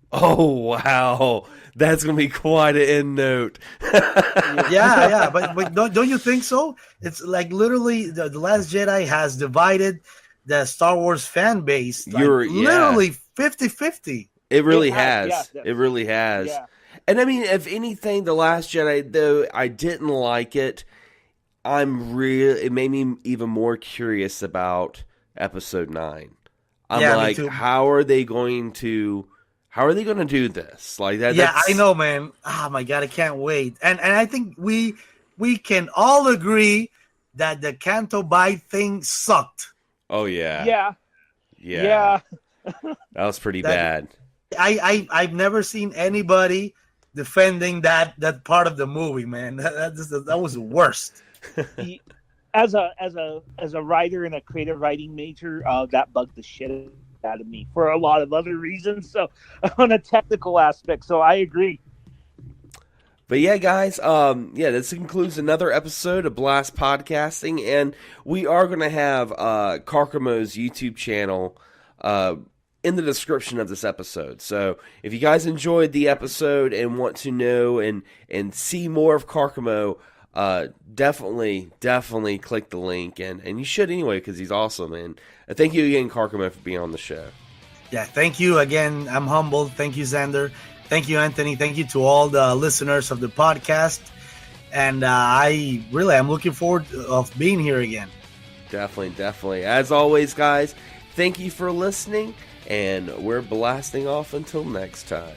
Oh wow, that's gonna be quite an end note. yeah, but don't you think so? It's like literally the Last Jedi has divided the Star Wars fan base. Literally 50-50. It really has. Yeah, it really has. Yeah. And if anything, The Last Jedi, though I didn't like it, it made me even more curious about Episode 9. I'm like, how are they going to do this? Like that? Yeah, I know, man. Oh my God, I can't wait. And I think we can all agree that the Canto Bight thing sucked. Oh yeah. Yeah. That was pretty bad. I've never seen anybody defending that part of the movie, man. That was the worst. As a writer and a creative writing major, that bugged the shit out of me for a lot of other reasons. So on a technical aspect, so I agree. But yeah, guys, this concludes another episode of Blast Podcasting, and we are going to have Karcamo's YouTube channel in the description of this episode. So if you guys enjoyed the episode and want to know and see more of Karcamo, definitely click the link, and you should anyway because he's awesome. And thank you again, Karcamo, for being on the show. Yeah, thank you again. I'm humbled. Thank you, Xander. Thank you, Anthony. Thank you to all the listeners of the podcast. And I'm looking forward of being here again. Definitely. As always, guys, thank you for listening, and we're blasting off until next time.